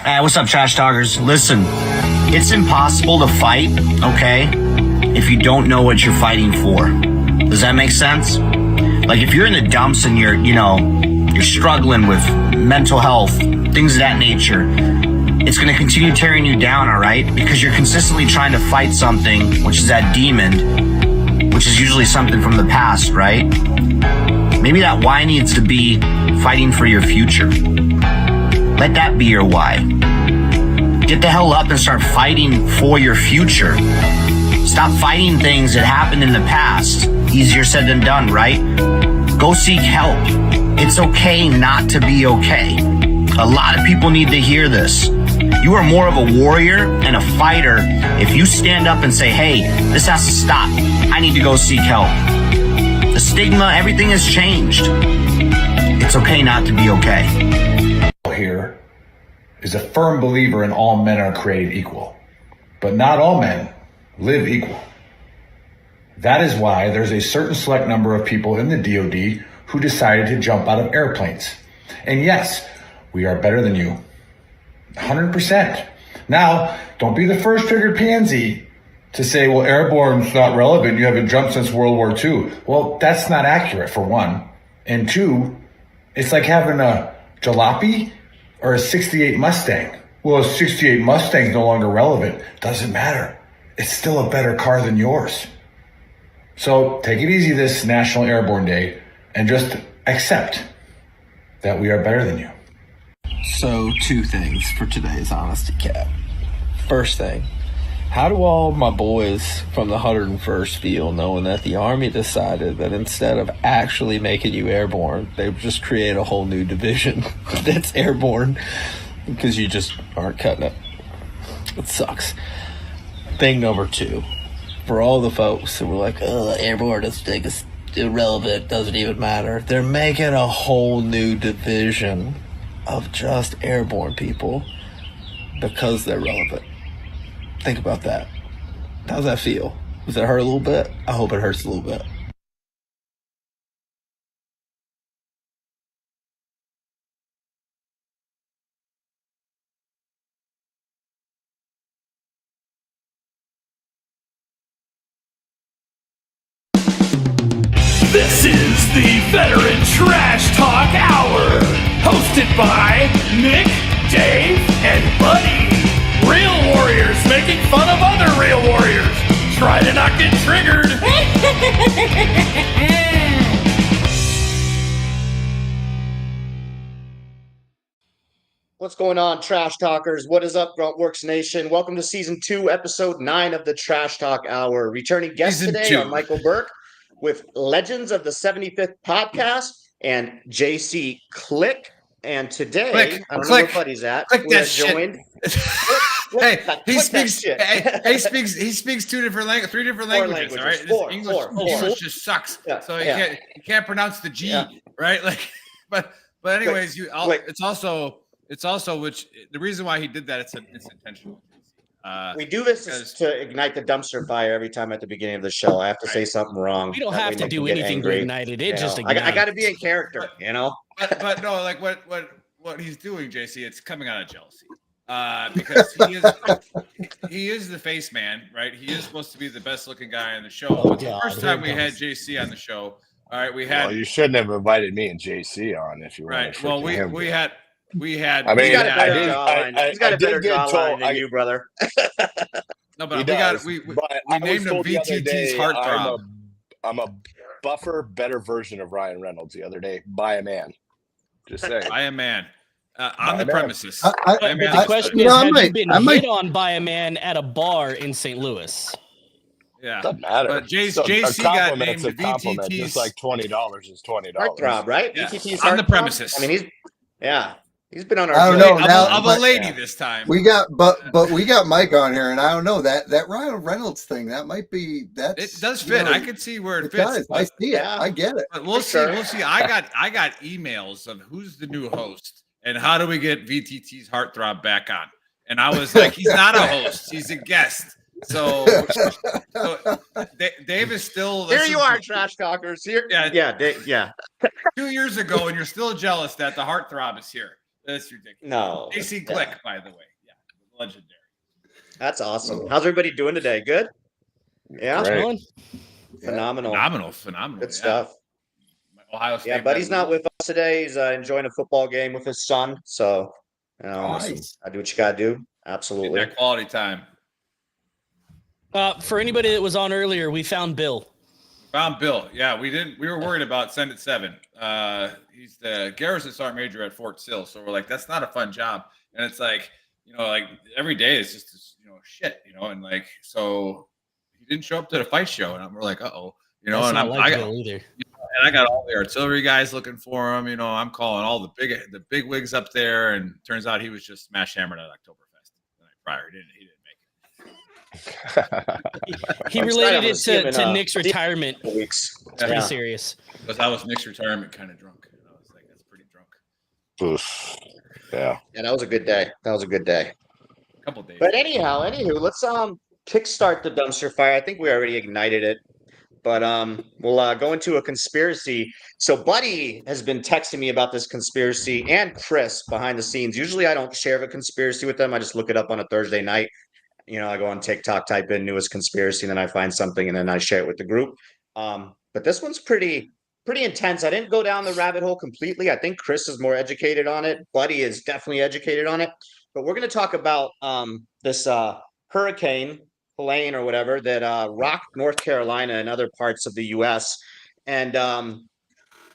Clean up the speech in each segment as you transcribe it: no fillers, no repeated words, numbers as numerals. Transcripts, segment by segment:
What's up, trash talkers? Listen, it's impossible to fight, okay, if you don't know what you're fighting for. Does that make sense? Like, if you're in the dumps and you're struggling with mental health, things of that nature, it's going to continue tearing you down, all right? Because you're consistently trying to fight something, which is that demon, which is usually something from the past, right? Maybe that why needs to be fighting for your future. Let that be your why. Get the hell up and start fighting for your future. Stop fighting things that happened in the past. Easier said than done, right? Go seek help. It's okay not to be okay. A lot of people need to hear this. You are more of a warrior and a fighter if you stand up and say, hey, this has to stop. I need to go seek help. The stigma, everything has changed. It's okay not to be okay. Here is a firm believer in all men are created equal, but not all men live equal. That is why there's a certain select number of people in the DoD who decided to jump out of airplanes. And yes, we are better than you. 100%. Now, don't be the first triggered pansy to say, well, airborne's not relevant. You haven't jumped since World War II. Well, that's not accurate, for one. And two, it's like having a jalopy or a 68 Mustang. Well, a 68 Mustang's no longer relevant. Doesn't matter. It's still a better car than yours. So take it easy this National Airborne Day and just accept that we are better than you. So, two things for today's Honesty Cap. First thing, how do all my boys from the 101st feel knowing that the Army decided that instead of actually making you airborne, they would just create a whole new division that's airborne because you just aren't cutting it? It sucks. Thing number two, for all the folks that were like, oh, airborne is irrelevant, doesn't even matter. They're making a whole new division of just airborne people because they're relevant. Think about that. How's that feel? Does it hurt a little bit? I hope it hurts a little bit. This is the Veteran Trash Talk Hour, hosted by Nick, Dave, and Buddy. Real warriors making fun of other real warriors. Try to not get triggered. What's going on, Trash Talkers? What is up, Gruntworks Nation? Welcome to Season 2, Episode 9 of the Trash Talk Hour. Returning guests today are Michael Burke with Legends of the 75th Podcast and JC Click. And today, I don't know where Buddy's at. We are joined. He speaks three different languages. All right, English just sucks. Yeah, so he can't pronounce the G, right? Like, but anyways, it's also which the reason why he did that it's intentional. We do this to ignite the dumpster fire every time at the beginning of the show. I have to say something wrong. We don't have to do anything to ignite it. It just ignites. I got to be in character, you know. But no, like what he's doing, JC, it's coming out of jealousy. Because he is the face man, right? He is supposed to be the best looking guy on the show. But the first time we had JC on the show, all right, we had. Well, you shouldn't have invited me and JC on if you right. Well, we had. I mean, he's got a better jawline than you, brother. No, but we named him VTT's heartthrob. I'm a buffer, better version of Ryan Reynolds the other day by a man. Just saying. By a man. On the premises. The question is, have you been hit on by a man at a bar in St. Louis? Yeah. Doesn't matter. But JC got named VTT's. Just like $20 is $20. Heartthrob, right? Yeah. VTT's on the premises. I mean, he's been on our. I don't know. Now, of a lady this time. We got, but we got Mike on here, and I don't know that Ryan Reynolds thing. That might be that. It does fit. I can see where it fits. I see it. I get it. But we'll see. We'll see. I got emails of who's the new host and how do we get VTT's heartthrob back on. And I was like, he's not a host. He's a guest. So Dave is still. Here you are, trash talkers. Here, yeah. 2 years ago, and you're still jealous that the heartthrob is here. That's ridiculous. No. AC Click, by the way. Yeah, legendary. That's awesome. How's everybody doing today? Good? Yeah. Right. Phenomenal. Phenomenal. Good stuff. Ohio State. Yeah, Buddy's not with us today. He's enjoying a football game with his son. So, Nice. I do what you got to do. Absolutely. That quality time. For anybody that was on earlier, we found Bill. Found Bill. Yeah, we were worried about send at 7. He's the garrison sergeant major at Fort Sill. So we're like, that's not a fun job. And it's like, like every day is just, shit, and like, so he didn't show up to the fight show. And we're like, uh-oh, That's and not like Bill either. And I got all the artillery guys looking for him. I'm calling all the big wigs up there. And turns out he was just smash hammered at Oktoberfest the night prior. He didn't make it. He related it to Nick's retirement. Weeks. It's pretty serious. Because I was Nick's retirement kind of drunk. And I was like, that's pretty drunk. Oof. Yeah. Yeah, that was a good day. A couple days. But anywho, let's kickstart the dumpster fire. I think we already ignited it. But we'll go into a conspiracy. So Buddy has been texting me about this conspiracy, and Chris behind the scenes. Usually I don't share a conspiracy with them. I just look it up on a Thursday night. I go on TikTok, type in newest conspiracy, and then I find something, and then I share it with the group. But this one's pretty intense. I didn't go down the rabbit hole completely. I think Chris is more educated on it. Buddy is definitely educated on it. But we're going to talk about this hurricane, Helene or whatever, that rocked North Carolina and other parts of the U.S. And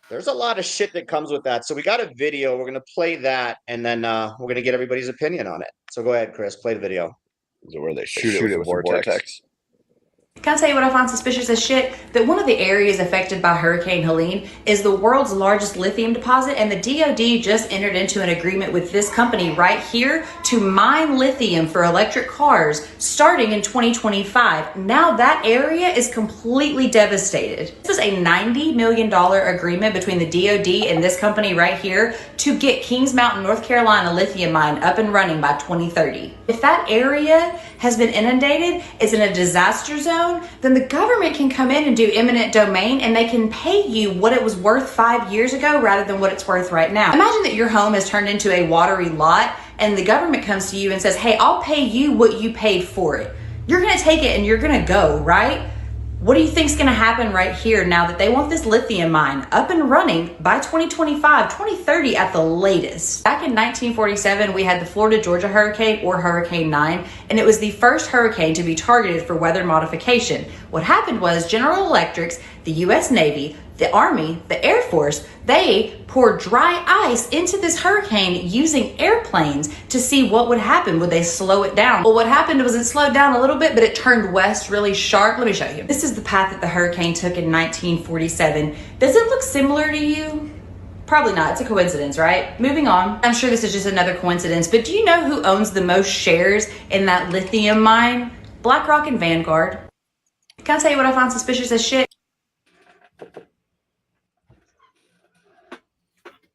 there's a lot of shit that comes with that. So we got a video. We're going to play that, and then we're going to get everybody's opinion on it. So go ahead, Chris. Play the video. Is it where they shoot it with vortex? Can I tell you what I find suspicious as shit? That one of the areas affected by Hurricane Helene is the world's largest lithium deposit, and the DoD just entered into an agreement with this company right here to mine lithium for electric cars starting in 2025. Now that area is completely devastated. This is a $90 million agreement between the DoD and this company right here to get Kings Mountain, North Carolina lithium mine up and running by 2030. If that area has been inundated, is in a disaster zone, then the government can come in and do eminent domain, and they can pay you what it was worth 5 years ago rather than what it's worth right now. Imagine that your home has turned into a watery lot, and the government comes to you and says, hey, I'll pay you what you paid for it. You're gonna take it and you're gonna go, right? What do you think is going to happen right here now that they want this lithium mine up and running by 2025, 2030 at the latest? Back in 1947, we had the Florida-Georgia hurricane, or Hurricane 9, and it was the first hurricane to be targeted for weather modification. What happened was General Electric's, the U.S. Navy, the Army, the Air Force, they poured dry ice into this hurricane using airplanes to see what would happen. Would they slow it down? Well, what happened was it slowed down a little bit, but it turned west really sharp. Let me show you. This is the path that the hurricane took in 1947. Does it look similar to you? Probably not. It's a coincidence, right? Moving on. I'm sure this is just another coincidence, but do you know who owns the most shares in that lithium mine? BlackRock and Vanguard. Can I tell you what I find suspicious as shit?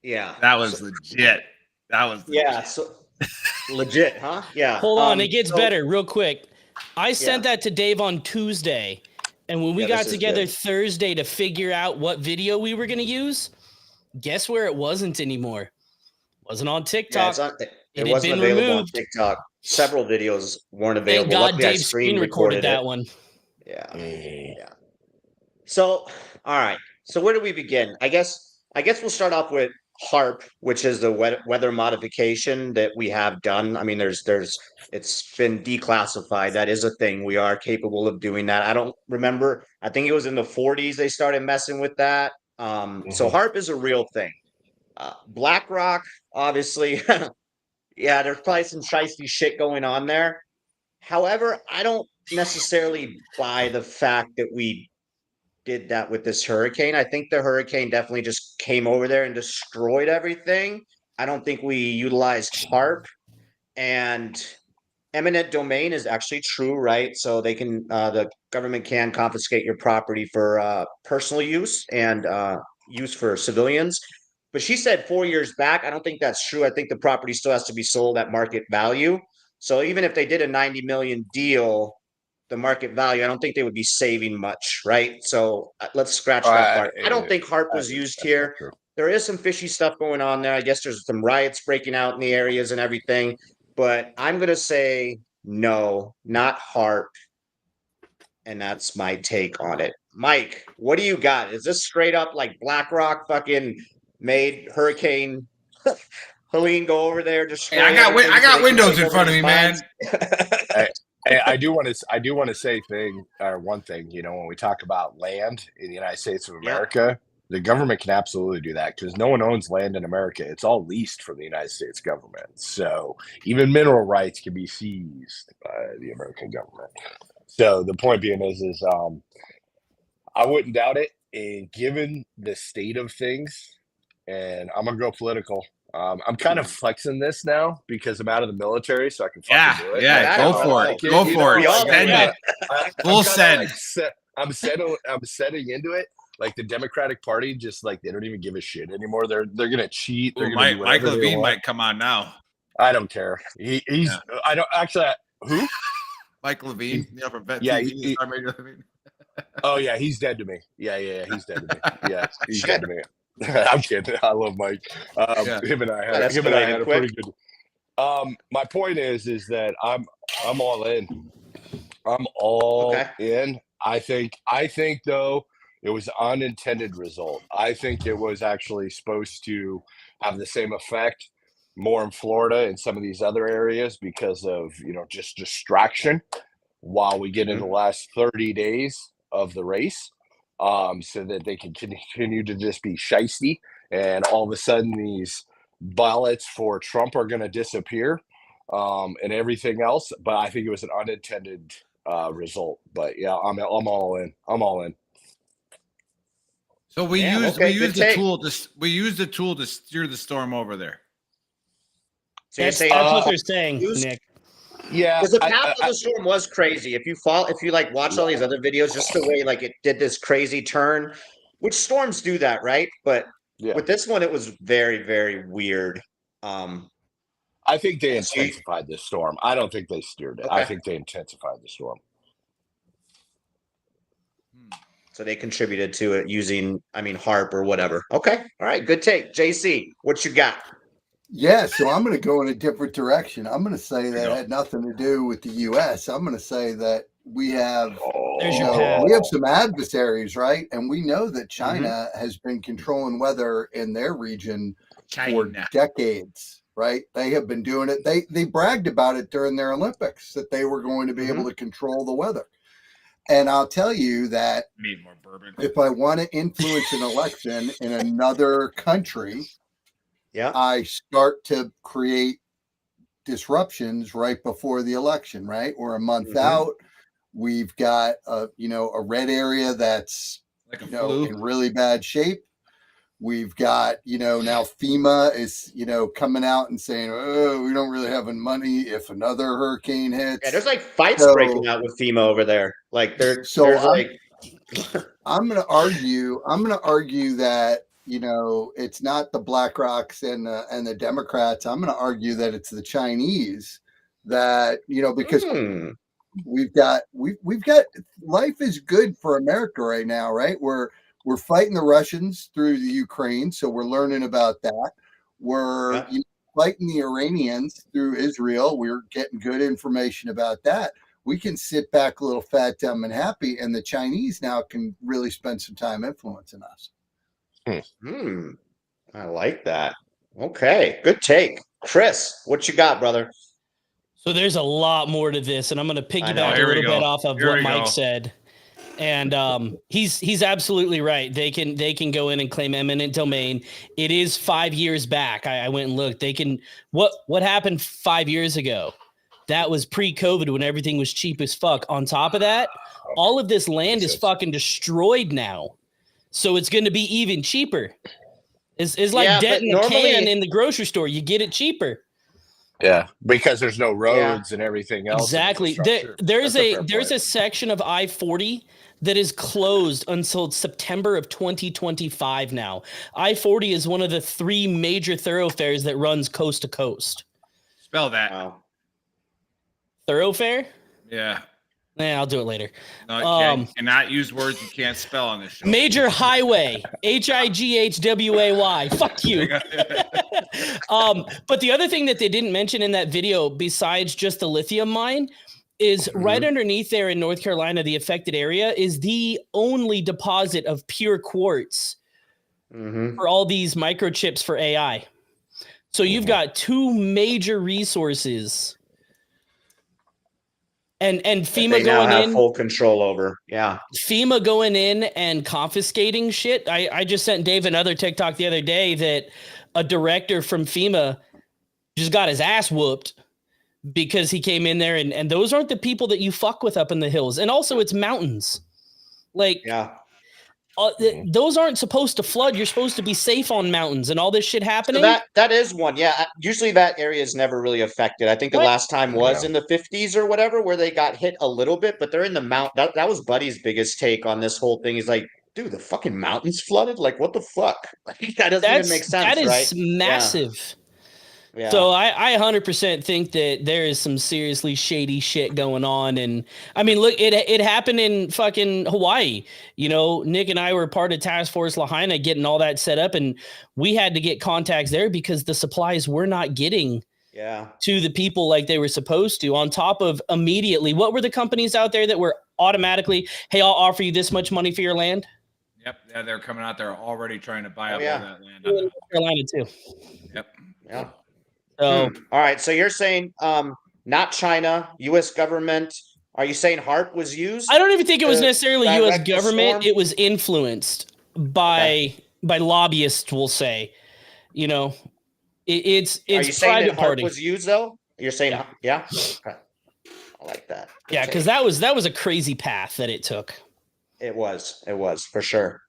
Yeah. That was legit. Yeah. So legit, huh? Yeah. Hold on. It gets better real quick. I sent that to Dave on Tuesday. And when we got together Thursday to figure out what video we were going to use, guess where it wasn't anymore? Wasn't on TikTok. Yeah, it wasn't available on TikTok. Several videos weren't available. Thank God Dave screen recorded that one. Yeah. Yeah. So, all right. So where do we begin? I guess we'll start off with HARP, which is the weather modification that we have done. I mean, it's been declassified. That is a thing. We are capable of doing that. I don't remember. I think it was in the 40s they started messing with that. So HARP is a real thing. BlackRock, obviously, yeah, there's probably some shiesty shit going on there. However, I don't necessarily buy the fact that we did that with this hurricane. I think the hurricane definitely just came over there and destroyed everything. I don't think we utilized HARP, and eminent domain is actually true, right? So they can, the government can confiscate your property for personal use and use for civilians. But she said 4 years back. I don't think that's true. I think the property still has to be sold at market value. So even if they did a 90 million deal, the market value, I don't think they would be saving much, right? So let's scratch that part. I don't think HARP was used here. there is some fishy stuff going on there. I guess there's some riots breaking out in the areas and everything, but I'm going to say no, not HARP. And that's my take on it. Mike, what do you got? Is this straight up like BlackRock fucking made Hurricane Helene go over there, destroy? Hey, I got windows in front of me, man. I do want to say one thing. You know, when we talk about land in the United States of America, the government can absolutely do that because no one owns land in America. It's all leased from the United States government. So even mineral rights can be seized by the American government. So the point being is I wouldn't doubt it. And given the state of things, and I'm gonna go political. I'm kind of flexing this now because I'm out of the military, so I can fucking do it. Yeah, go for it. Go for it. Full send. I'm setting into it. Like the Democratic Party, just like they don't even give a shit anymore. They're gonna cheat. They're gonna do Mike Levine might come on now. I don't care. He's. I don't actually. Who? Mike Levine. From Oh yeah, he's dead to me. Yeah, he's dead to me. Yeah, he's dead to me. I'm kidding. I love Mike. Him and I had a pretty good. My point is that I'm all in. I'm all in. I think though it was an unintended result. I think it was actually supposed to have the same effect more in Florida and some of these other areas because of just distraction while we get in the last 30 days of the race. So that they can continue to just be shiesty, and all of a sudden these ballots for Trump are going to disappear, and everything else. But I think it was an unintended result. But yeah, I'm all in. I'm all in. So we used the tool to steer the storm over there. So that's what they're saying, Nick. Yeah, because the path of the storm was crazy. If you like watch all these other videos, just the way like it did this crazy turn, which storms do that, right? But with this one, it was very, very weird. I think they intensified the storm. I don't think they steered it. I think they intensified the storm. So they contributed to it using, HARP or whatever. Okay, all right, good take, JC. What you got? Yeah, so I'm going to go in a different direction. I'm going to say that had nothing to do with the U.S. I'm going to say that we have we have some adversaries, right? And we know that China has been controlling weather in their region for decades, right? They have been doing it. They bragged about it during their Olympics that they were going to be able to control the weather. And I'll tell you that if I want to influence an election in another country, I start to create disruptions right before the election, right? We're a month out. We've got a red area that's in really bad shape. We've got, now FEMA is, coming out and saying, oh, we don't really have money if another hurricane hits. Yeah, there's like fights breaking out with FEMA over there. Like I'm going to argue that, it's not the BlackRocks and the Democrats. I'm going to argue that it's the Chinese that, because we've got life is good for America right now, right? We're fighting the Russians through the Ukraine, so we're learning about that. We're fighting the Iranians through Israel. We're getting good information about that. We can sit back a little fat, dumb, and happy, and the Chinese now can really spend some time influencing us. I like that. Okay, good take. Chris, what you got, brother? So there's a lot more to this, and I'm going to piggyback a little bit off of what Mike said. And he's absolutely right. They can go in and claim eminent domain. It is 5 years back. I went and looked. They can what happened 5 years ago? That was pre-COVID when everything was cheap as fuck. On top of that, all of this land is fucking destroyed now. So it's going to be even cheaper. It's like debt in a can in the grocery store. You get it cheaper. Yeah, because there's no roads and everything else. Exactly. There's a section of I-40 that is closed until September of 2025 now. I-40 is one of the 3 major thoroughfares that runs coast to coast. Spell that. Wow. Thoroughfare? Yeah. I'll do it later. No, you cannot use words you can't spell on this show. Major highway, HIGHWAY. Fuck you. But the other thing that they didn't mention in that video, besides just the lithium mine, is right underneath there in North Carolina, the affected area is the only deposit of pure quartz for all these microchips for AI. So you've got two major resources. And FEMA they going now have in, full control over. Yeah. FEMA going in and confiscating shit. I just sent Dave another TikTok the other day that a director from FEMA just got his ass whooped because he came in there and those aren't the people that you fuck with up in the hills. And also it's mountains. Like, those aren't supposed to flood. You're supposed to be safe on mountains and all this shit happening. So that is one. Yeah. Usually that area is never really affected. I think the last time was in the 50s or whatever, where they got hit a little bit, but they're in the mount. That was Buddy's biggest take on this whole thing. He's like, dude, the fucking mountains flooded? Like, what the fuck? Like, that doesn't even make sense, that is right? Massive. Yeah. So I 100% think that there is some seriously shady shit going on. And I mean, look, it happened in fucking Hawaii. You know, Nick and I were part of Task Force Lahaina getting all that set up, and we had to get contacts there because the supplies were not getting to the people like they were supposed to. On top of immediately, what were the companies out there that were automatically, hey, I'll offer you this much money for your land? Yep. Yeah, they're coming out there already trying to buy up all that land. North Carolina too. Yep. Yeah. So, all right. So you're saying not China, U.S. government. Are you saying HARP was used? I don't even think it was necessarily U.S. government. It was influenced by lobbyists, we'll say. You know, it's Are you saying private that HARP party. was used though? You're saying yeah? Okay. I like that. Yeah, because that was a crazy path that it took. It was for sure.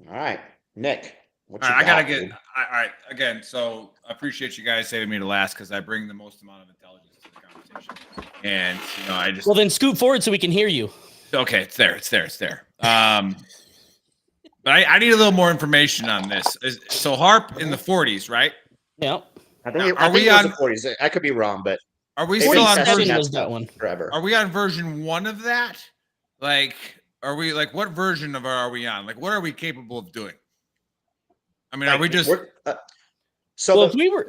All right, Nick. All right, again, so I appreciate you guys saving me to last because I bring the most amount of intelligence to the conversation. And, you know, I just... Well, then scoot forward so we can hear you. Okay, it's there. But I need a little more information on this. So HARP in the 40s, right? Yeah. I think it was the 40s. I could be wrong, but... Are we still on version... that one. Forever. Are we on version 1 of that? Like, are we, like, what version of are we on? Like, what are we capable of doing? I mean, are we just if we were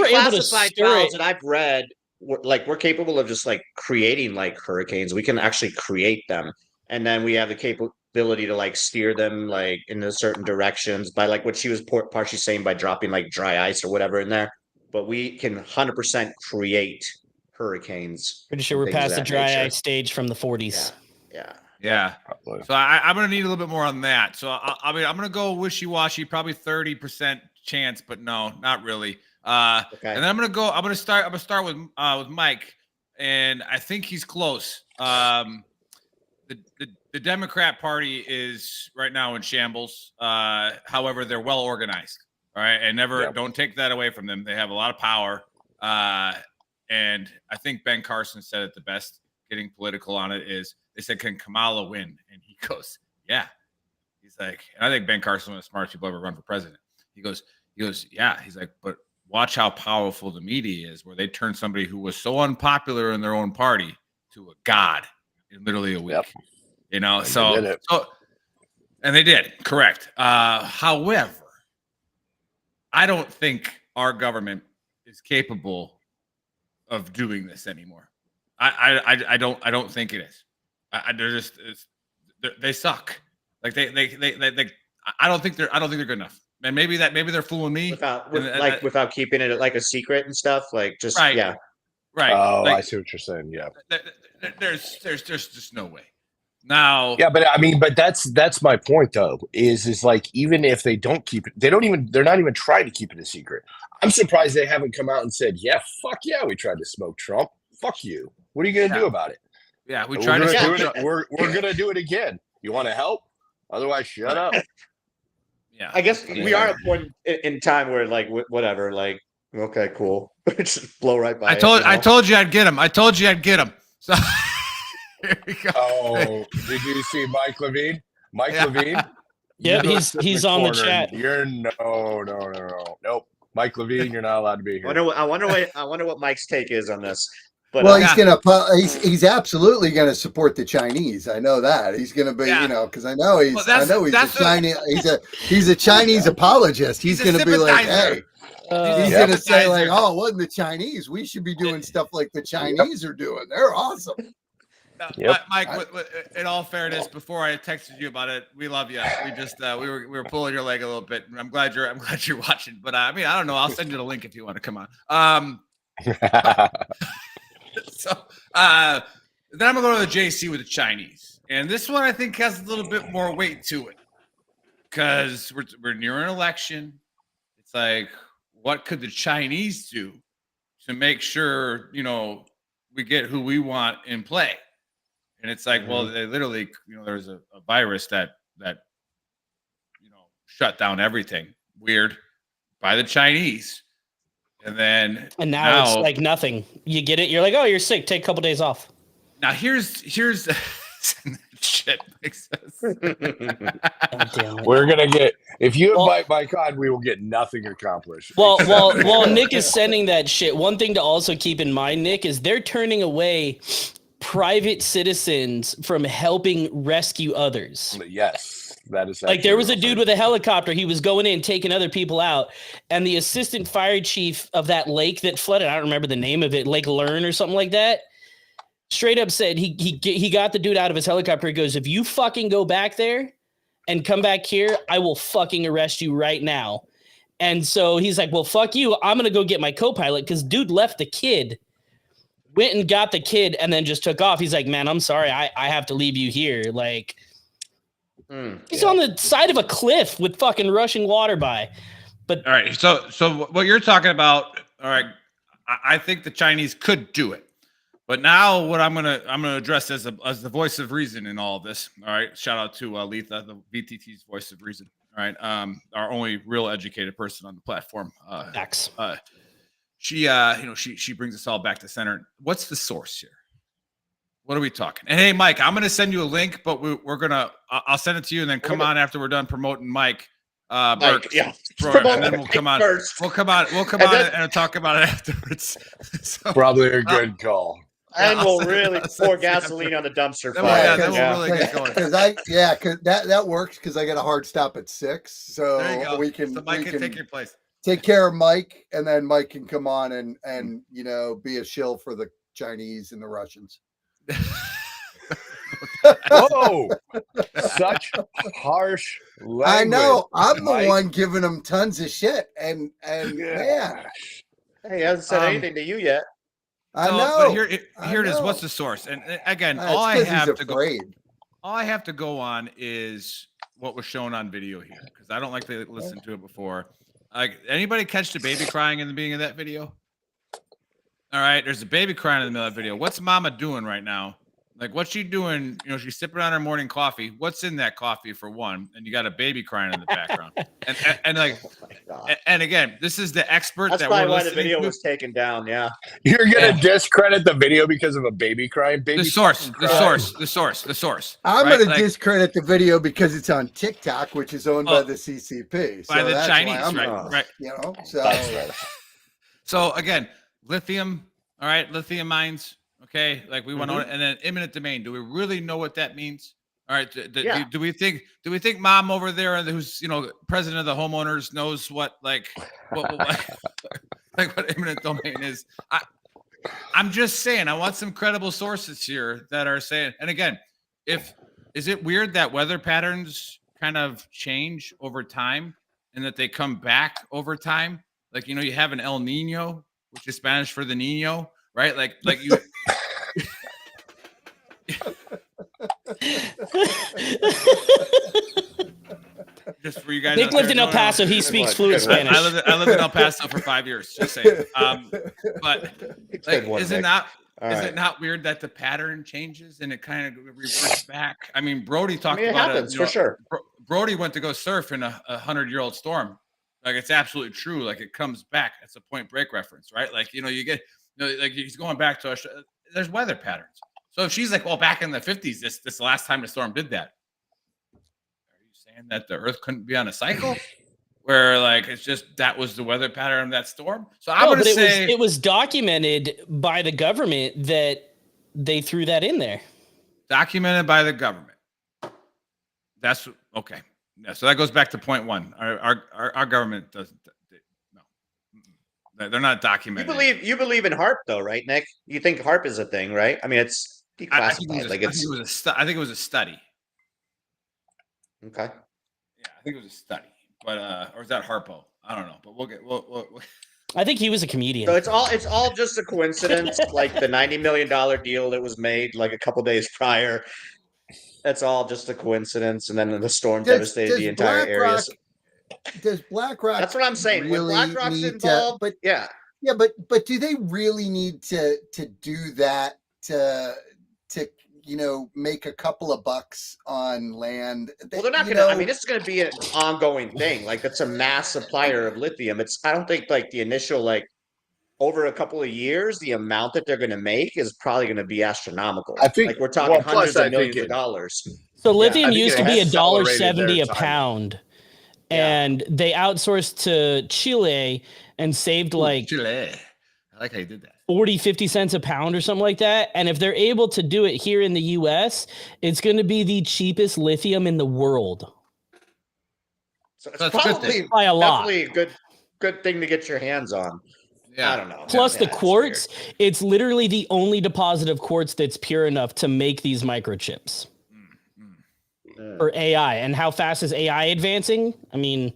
able to stir it, that I've read, we're capable of just like creating like hurricanes. We can actually create them, and then we have the capability to like steer them like in certain directions by like what she was partially saying by dropping like dry ice or whatever in there. But we can 100% create hurricanes. Pretty sure we're past the dry ice stage from the 40s. Yeah. So I'm going to need a little bit more on that. So I mean, I'm going to go wishy-washy, probably 30% chance, but no, not really. And then I'm going to start with Mike, and I think he's close. The Democrat Party is right now in shambles. However, they're well organized. All right. And don't take that away from them. They have a lot of power. And I think Ben Carson said it the best, getting political on it, is they said, can Kamala win? And he goes, yeah. He's like, and I think Ben Carson was the smartest people ever run for president. He goes, yeah. He's like, but watch how powerful the media is, where they turn somebody who was so unpopular in their own party to a god in literally a week. Yep. You know, and they did, correct. However, I don't think our government is capable of doing this anymore. I don't think it is. They suck. Like they I don't think they're good enough. And maybe they're fooling me without keeping it like a secret and stuff. Like just right. Oh, like, I see what you're saying. Yeah. There's just no way. Now. Yeah, but I mean, but that's my point though. Is like even if they don't keep it, they're not even trying to keep it a secret. I'm surprised they haven't come out and said, yeah, fuck yeah, we tried to smoke Trump. Fuck you. What are you gonna do about it? Yeah, we tried to do it. We're gonna do it again. You want to help? Otherwise, shut up. Yeah, I guess we are at a point in time where like whatever, like okay, cool, just blow right by. I told you I'd get him. So here we go. Oh, did you see Mike Levine? Levine. Yeah, he's on the chat. You're nope. Mike Levine, you're not allowed to be here. I wonder what Mike's take is on this. But well, he's absolutely gonna support the Chinese. I know that he's gonna be, because I know he's a Chinese apologist. He's gonna be like, hey, he's gonna say like, oh, wasn't the Chinese? We should be doing stuff like the Chinese are doing. They're awesome. Mike, in all fairness, before I texted you about it, we love you. We just we were pulling your leg a little bit. I'm glad you're watching. But I mean, I don't know. I'll send you the link if you want to come on. So then I'm gonna go to the JC with the Chinese, and this one I think has a little bit more weight to it because we're near an election. It's like, what could the Chinese do to make sure we get who we want in play? And it's like, well, they literally, there's a virus that shut down everything weird by the Chinese. And now it's like nothing. You get it. You're like, oh, you're sick. Take a couple days off. Now here's shit makes sense. We're gonna get, if you invite Mike on, we will get nothing accomplished. Well, Nick is sending that shit. One thing to also keep in mind, Nick, is they're turning away private citizens from helping rescue others. Yes. That is like there was a dude with a helicopter. He was going in, taking other people out. And the assistant fire chief of that lake that flooded, I don't remember the name of it, Lake Lern or something like that, straight up said he got the dude out of his helicopter. He goes, if you fucking go back there and come back here, I will fucking arrest you right now. And so he's like, well, fuck you. I'm going to go get my co-pilot because dude left the kid, went and got the kid, and then just took off. He's like, man, I'm sorry. I have to leave you here. Like, he's on the side of a cliff with fucking rushing water by. But all right, so what you're talking about, all right, I think the Chinese could do it. But now what I'm gonna address as the voice of reason in all of this. All right, shout out to Letha, the VTT's voice of reason. All right, our only real educated person on the platform. X. She brings us all back to center. What's the source here? What are we talking? And hey, Mike, I'm going to send you a link, but I'll send it to you, and then come on after we're done promoting Mike Burke. Yeah, and then we'll come on. We'll come on and talk about it afterwards. So, probably a good call. And we'll really pour gasoline on the dumpster fire. Then we'll really get going. Because that works because I got a hard stop at 6, so there you go. we can. So Mike can take your place. Take care of Mike, and then Mike can come on and be a shill for the Chinese and the Russians. Whoa, such harsh language. I know. I'm the one giving him tons of shit, and man, he hasn't said anything to you yet. I know. But here it is. What's the source? And again, all I have to go on is what was shown on video here, because I don't like to listen to it before. Like, anybody catch the baby crying in the beginning of that video? All right, there's a baby crying in the middle of that video. What's Mama doing right now? Like, what's she doing? She's sipping on her morning coffee. What's in that coffee, for one? And you got a baby crying in the background. and like, and again, this is the expert. That's probably why the video was taken down. Yeah, you're gonna discredit the video because of a baby crying. The source. I'm gonna discredit the video because it's on TikTok, which is owned by the CCP, by the Chinese, right? So that's right. So again, lithium. All right, lithium mines. Okay, like we want to, and then imminent domain. Do we really know what that means? All right, do we think Mom over there, who's president of the homeowners, knows what what imminent domain is? I'm just saying. I want some credible sources here that are saying. And again, is it weird that weather patterns kind of change over time and that they come back over time? Like, you have an El Nino, which is Spanish for the Nino, right? Like you. Just for you guys. Nick lived in El Paso. He speaks fluent Spanish. I lived in El Paso for 5 years. Just saying. But is it not weird that the pattern changes and it kind of reverts back? I mean, Brody talked about it for sure. Brody went to go surf in a 100-year-old storm. Like, it's absolutely true. Like, it comes back. That's a Point Break reference, right? Like, you get like he's going back to there's weather patterns. So if she's like, well, back in the 50s, this last time the storm did that. Are you saying that the Earth couldn't be on a cycle? where like it's just that was the weather pattern of that storm. So I'm going to say it was documented by the government that they threw that in there. Documented by the government. That's okay. Yeah, so that goes back to point one. Our government doesn't. No, they're not documented. You believe in HARP though, right, Nick? You think HARP is a thing, right? I mean, it's declassified. I think it was a study. Okay. Yeah, I think it was a study, but or is that Harpo? I don't know, but we'll I think he was a comedian. So it's all just a coincidence, like the $90 million deal that was made like a couple days prior. That's all just a coincidence, and then the storm devastated the entire area. Does BlackRock? That's what I'm saying. Really when BlackRock's involved, but do they really need to do that to make a couple of bucks on land? Well, they're not going to. I mean, this is going to be an ongoing thing. Like, it's a mass supplier of lithium. I don't think like the initial over a couple of years, the amount that they're going to make is probably going to be astronomical. I think like we're talking hundreds of millions of dollars. So lithium used to be $1.70 a pound. And they outsourced to Chile and saved Chile. I like how you did that. 50 cents a pound or something like that. And if they're able to do it here in the US, it's going to be the cheapest lithium in the world. So it's probably by a lot. Definitely a good thing to get your hands on. Yeah. I don't know. Plus the quartz, it's literally the only deposit of quartz that's pure enough to make these microchips. For AI. And how fast is AI advancing? I mean,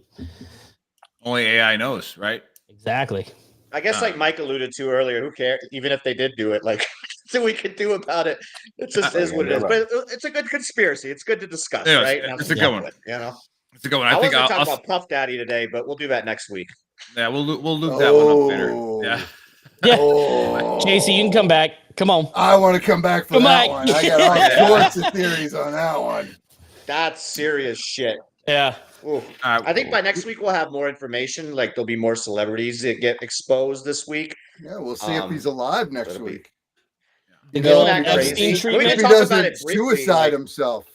only AI knows, right? Exactly. I guess like Mike alluded to earlier, who cares? Even if they did do it, like so we could do about it. It just is what it is. But it's a good conspiracy. It's good to discuss, right? It's a good one. It's a good one. I think I'll talk about Puff Daddy today, but we'll do that next week. Yeah, we'll loop that one up later. Yeah. Yeah. JC, you can come back. Come on. I want to come back for that one. I got all sorts of theories on that one. That's serious shit. Yeah. I think by next week we'll have more information. Like there'll be more celebrities that get exposed this week. Yeah, we'll see if he's alive next week. Isn't that crazy? We can talk about it briefly. Suicide himself.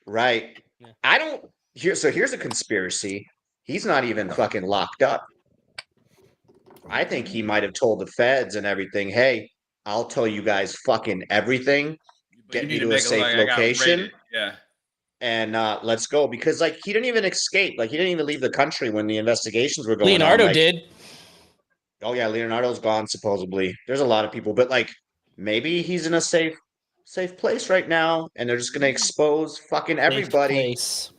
Right. Yeah. Here's a conspiracy. He's not even fucking locked up. I think he might have told the feds and everything, hey, I'll tell you guys fucking everything. Get me to a safe location. Yeah. And let's go, because he didn't even escape. He didn't even leave the country when the investigations were going Leonardo did. Oh yeah, Leonardo's gone supposedly. There's a lot of people, but maybe he's in a safe place right now, and they're just gonna expose fucking everybody.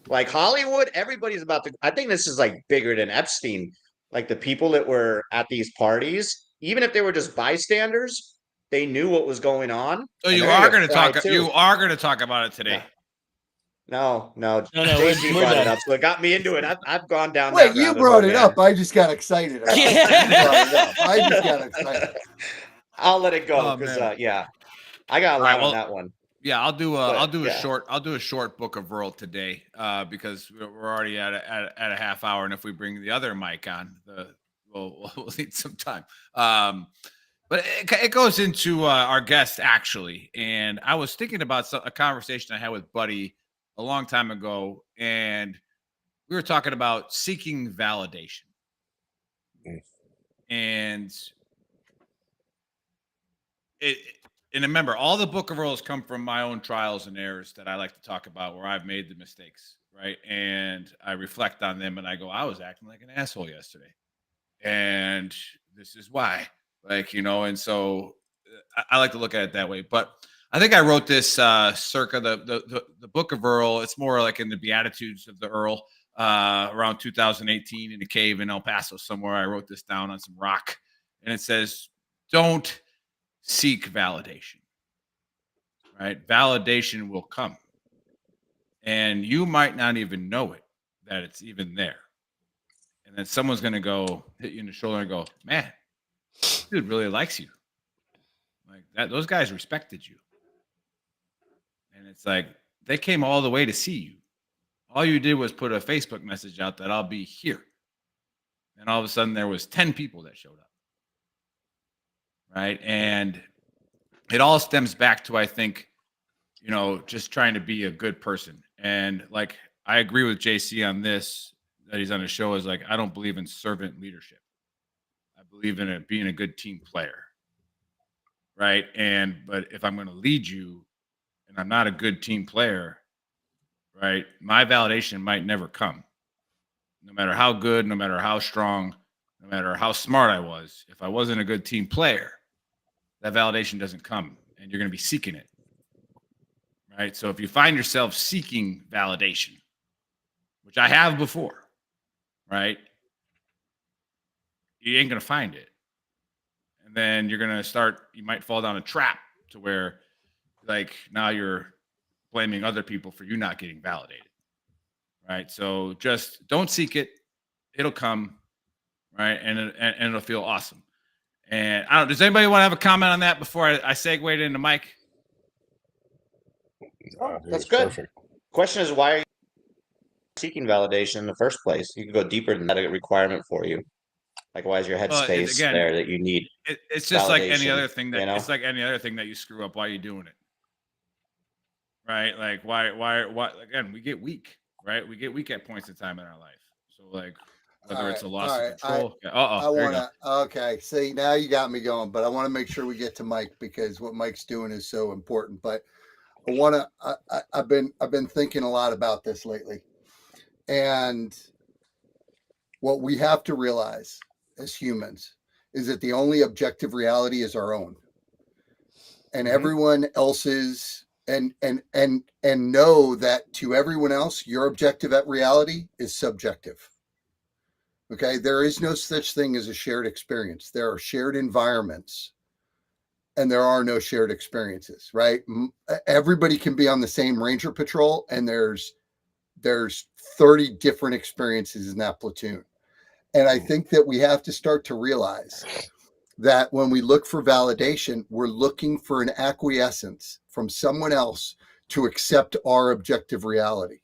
Like Hollywood, everybody's about to. I think this is bigger than Epstein. Like the people that were at these parties, even if they were just bystanders, they knew what was going on. So you are going to talk. You are going to talk about it today. Yeah. No. JC brought it up, so it got me into it. I've gone down. Wait, you brought it up. I just got excited. I just got excited. I'll let it go because I got a lot on that one. Yeah, I'll do a short book of Earl today because we're already at a half hour, and if we bring the other mic on, we'll need some time. But it goes into our guest actually, and I was thinking about a conversation I had with Buddy a long time ago, and we were talking about seeking validation. And remember, all the Book of Earls come from my own trials and errors that I like to talk about, where I've made the mistakes, right? And I reflect on them, and I go, I was acting like an asshole yesterday, and this is why, and so I like to look at it that way. But I think I wrote this circa the Book of Earl. It's more like in the Beatitudes of the Earl around 2018 in a cave in El Paso somewhere. I wrote this down on some rock, and it says, don't seek validation, right? Validation will come, and you might not even know it, that it's even there. And then someone's going to go hit you in the shoulder and go, man, dude really likes you. Like that, those guys respected you. And it's like, they came all the way to see you. All you did was put a Facebook message out that I'll be here. And all of a sudden there was 10 people that showed up. Right. And it all stems back to, I think, just trying to be a good person. And I agree with JC on this. that he's on the show is like, I don't believe in servant leadership. I believe in it being a good team player. Right. But if I'm going to lead you and I'm not a good team player, right, my validation might never come. No matter how good, no matter how strong, no matter how smart I was, if I wasn't a good team player, that validation doesn't come and you're going to be seeking it. Right. So if you find yourself seeking validation, which I have before, right, you ain't going to find it. And then you're going to you might fall down a trap to where like now you're blaming other people for you not getting validated. Right. So just don't seek it. It'll come. Right. And it'll feel awesome. And I don't, does anybody want to have a comment on that before I segue into Mike? Oh, that's good. Perfect. Question is, why are you seeking validation in the first place? You can go deeper than that, a requirement for you. Like, why is your headspace there that you need? It's just like any other thing that it's like any other thing that you screw up. Why are you doing it? Right? Like, why? Again, we get weak, right? We get weak at points in time in our life. So, like, whether it's a loss of control. I want to. Okay, see, now you got me going, but I want to make sure we get to Mike because what Mike's doing is so important. But I want to. I've been thinking a lot about this lately, and what we have to realize as humans is that the only objective reality is our own, and everyone else's. And know that to everyone else, your objective at reality is subjective. Okay, there is no such thing as a shared experience. There are shared environments and there are no shared experiences, right? Everybody can be on the same ranger patrol and there's 30 different experiences in that platoon. And I think that we have to start to realize that when we look for validation, we're looking for an acquiescence from someone else to accept our objective reality.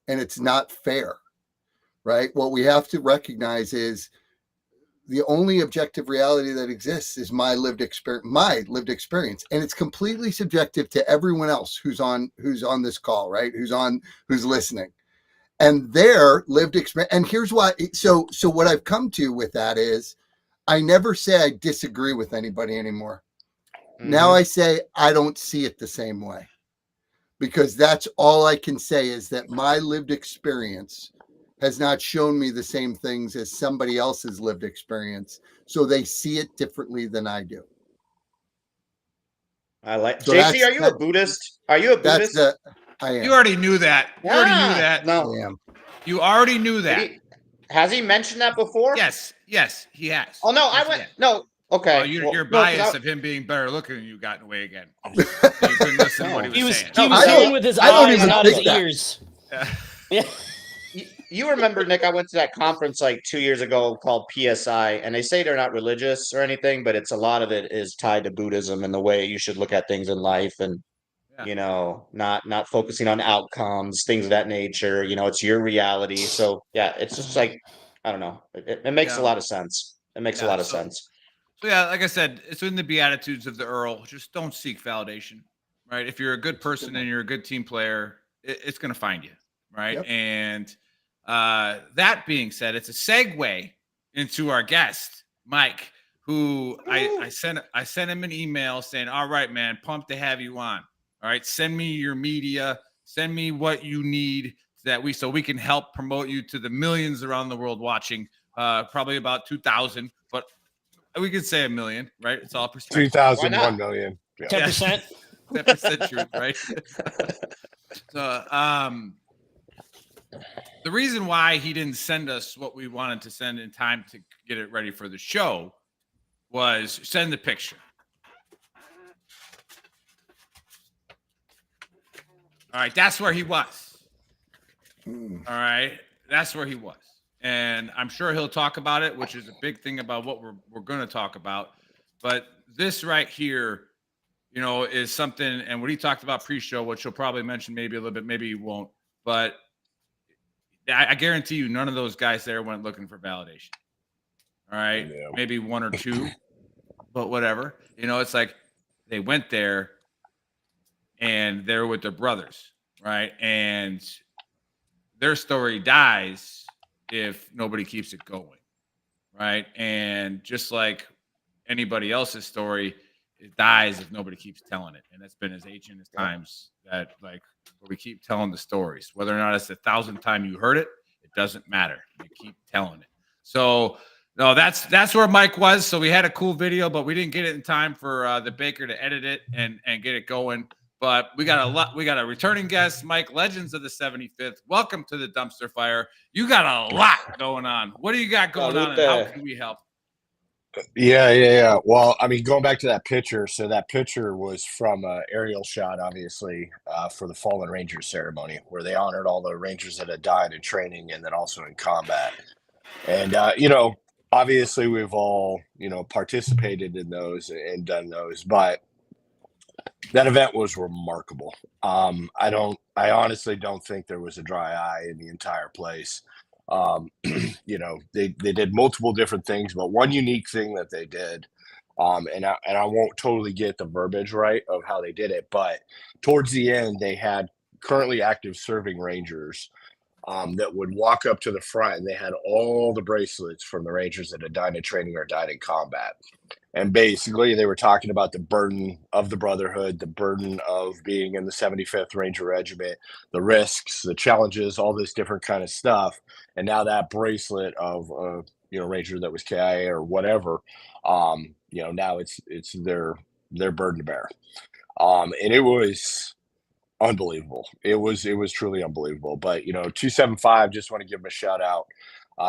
And it's not fair. Right? What we have to recognize is the only objective reality that exists is my lived experience. And it's completely subjective to everyone else who's on this call, right? Who's listening. And their lived experience. And here's why. So what I've come to with that is I never say I disagree with anybody anymore. Now I say I don't see it the same way. Because that's all I can say is that my lived experience has not shown me the same things as somebody else's lived experience. So they see it differently than I do. I like JC, are you a Buddhist? Are you a Buddhist? I am. You already knew that. You already knew that. No. I am. You already knew that. Has he mentioned that before? Yes, he has. Oh no, no. Okay. Well, your bias of him being better looking than you got in the way again. So you couldn't listen to what he was saying. He was saying with his eyes, not his ears. Yeah. You remember, Nick, I went to that conference like 2 years ago called PSI, and they say they're not religious or anything, but it's a lot of it is tied to Buddhism and the way you should look at things in life and, not focusing on outcomes, things of that nature. It's your reality. So, yeah, it's just like, I don't know. It makes a lot of sense. It makes a lot of sense. So, yeah, like I said, it's in the Beatitudes of the Earl. Just don't seek validation, right? If you're a good person and you're a good team player, it's going to find you, right? Yep. And that being said, it's a segue into our guest, Mike, who I sent him an email saying, all right, man, pumped to have you on. All right, send me your media, send me what you need so we can help promote you to the millions around the world watching, probably about 2,000, but we could say 1 million, right? It's all perspective. 3,000, 1 million. 10%. 10% truth, right? So, the reason why he didn't send us what we wanted to send in time to get it ready for the show was send the picture. All right, that's where he was. All right, that's where he was. And I'm sure he'll talk about it, which is a big thing about what we're going to talk about. But this right here, is something, and what he talked about pre-show, which he'll probably mention maybe a little bit, maybe he won't. But I guarantee you none of those guys there went looking for validation. All right, maybe one or two, but whatever. It's like they went there and they're with their brothers, right? And their story dies if nobody keeps it going, right? And just like anybody else's story, it dies if nobody keeps telling it. And that's been as ancient as times that like we keep telling the stories. Whether or not it's the 1,000th time you heard it, it doesn't matter. You keep telling it. So no, that's where Mike was. So we had a cool video, but we didn't get it in time for the Baker to edit it and get it going. But we got a returning guest, Mike, Legends of the 75th. Welcome to the Dumpster Fire. You got a lot going on. What do you got going on, and how can we help? Yeah. Well, I mean, going back to that picture, so that picture was from an aerial shot, obviously, for the Fallen Rangers ceremony, where they honored all the Rangers that had died in training and then also in combat. And, obviously we've all, participated in those and done those, but that event was remarkable. I honestly don't think there was a dry eye in the entire place. They did multiple different things, but one unique thing that they did, and I won't totally get the verbiage right of how they did it, but towards the end, they had currently active serving Rangers that would walk up to the front, and they had all the bracelets from the Rangers that had died in training or died in combat. And basically, they were talking about the burden of the Brotherhood, the burden of being in the 75th Ranger Regiment, the risks, the challenges, all this different kind of stuff. And now that bracelet of Ranger that was KIA or whatever, now it's their burden to bear. And it was unbelievable. It was truly unbelievable. But 275, just want to give them a shout out.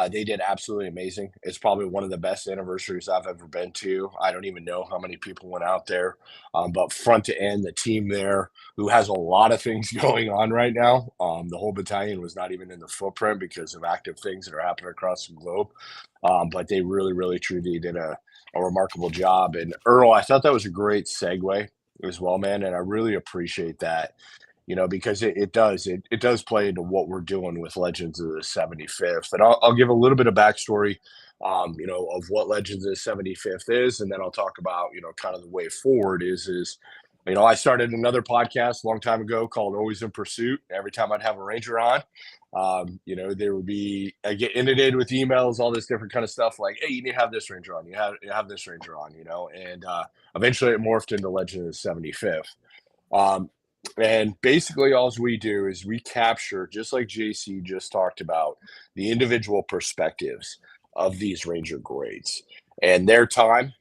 They did absolutely amazing. It's probably one of the best anniversaries I've ever been to. I don't even know how many people went out there, but front to end, the team there, who has a lot of things going on right now. The whole battalion was not even in the footprint because of active things that are happening across the globe. But they really, really, truly did a remarkable job. And Earl, I thought that was a great segue as well, man. And I really appreciate that. Because it does play into what we're doing with Legends of the 75th. And I'll give a little bit of backstory, of what Legends of the 75th is. And then I'll talk about, kind of the way forward is, I started another podcast a long time ago called Always in Pursuit. Every time I'd have a Ranger on, there would be, I get inundated with emails, all this different kind of stuff like, hey, you need to have this Ranger on, you have this Ranger on, and eventually it morphed into Legend of the 75th. And basically all we do is we capture, just like JC just talked about, the individual perspectives of these Ranger grades and their time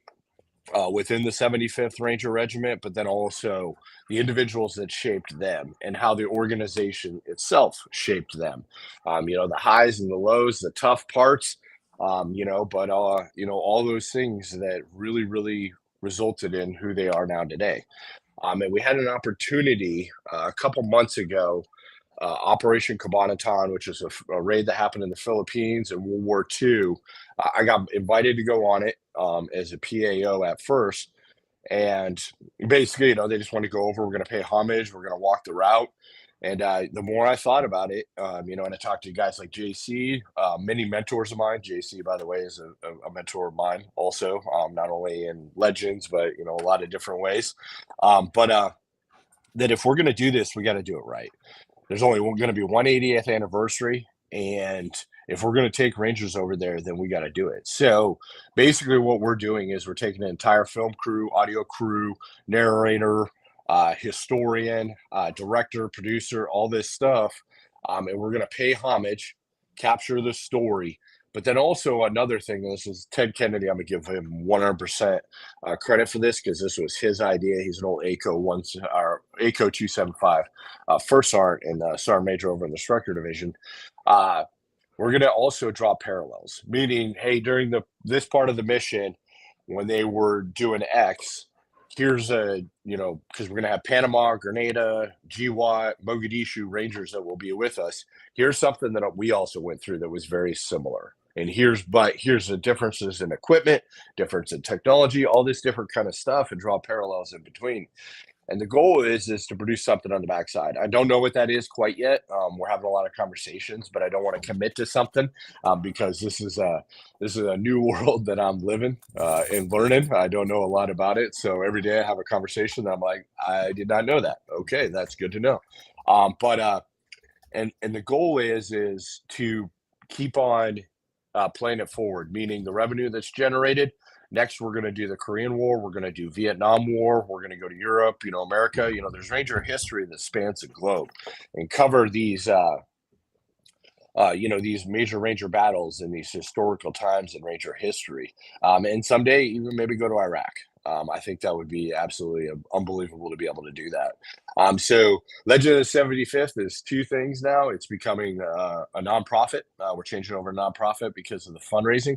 within the 75th Ranger Regiment, but then also the individuals that shaped them and how the organization itself shaped them. The highs and the lows, the tough parts, but all those things that really, really resulted in who they are now today. And we had an opportunity a couple months ago, Operation Cabanatan, which is a raid that happened in the Philippines in World War II. I got invited to go on it as a PAO at first. And basically, they just want to go over, we're going to pay homage, we're going to walk the route. And the more I thought about it, and I talked to guys like JC, many mentors of mine. JC, by the way, is a mentor of mine also, not only in Legends, but, a lot of different ways. But that if we're going to do this, we got to do it right. There's only going to be 180th anniversary. And if we're going to take Rangers over there, then we got to do it. So basically what we're doing is we're taking an entire film crew, audio crew, narrator, historian, director, producer, all this stuff. And we're going to pay homage, capture the story. But then also another thing, this is Ted Kennedy. I'm going to give him 100% credit for this because this was his idea. He's an old ACO 275 first sergeant and sergeant major over in the Strucker Division. We're going to also draw parallels, meaning, hey, during this part of the mission, when they were doing X, here's because we're going to have Panama, Grenada, GWAT, Mogadishu Rangers that will be with us. Here's something that we also went through that was very similar. And here's the differences in equipment, difference in technology, all this different kind of stuff, and draw parallels in between. And the goal is to produce something on the backside. I don't know what that is quite yet. We're having a lot of conversations, but I don't want to commit to something because this is a new world that I'm living and learning. I don't know a lot about it. So every day I have a conversation that I'm like, I did not know that. Okay, that's good to know. And the goal is to keep on playing it forward, meaning the revenue that's generated. Next, we're going to do the Korean War. We're going to do Vietnam War. We're going to go to Europe, America. There's Ranger history that spans the globe and cover these, these major Ranger battles and these historical times in Ranger history. And someday even maybe go to Iraq. I think that would be absolutely unbelievable to be able to do that. So Legend of the 75th is two things now. It's becoming a nonprofit. We're changing over to nonprofit because of the fundraising.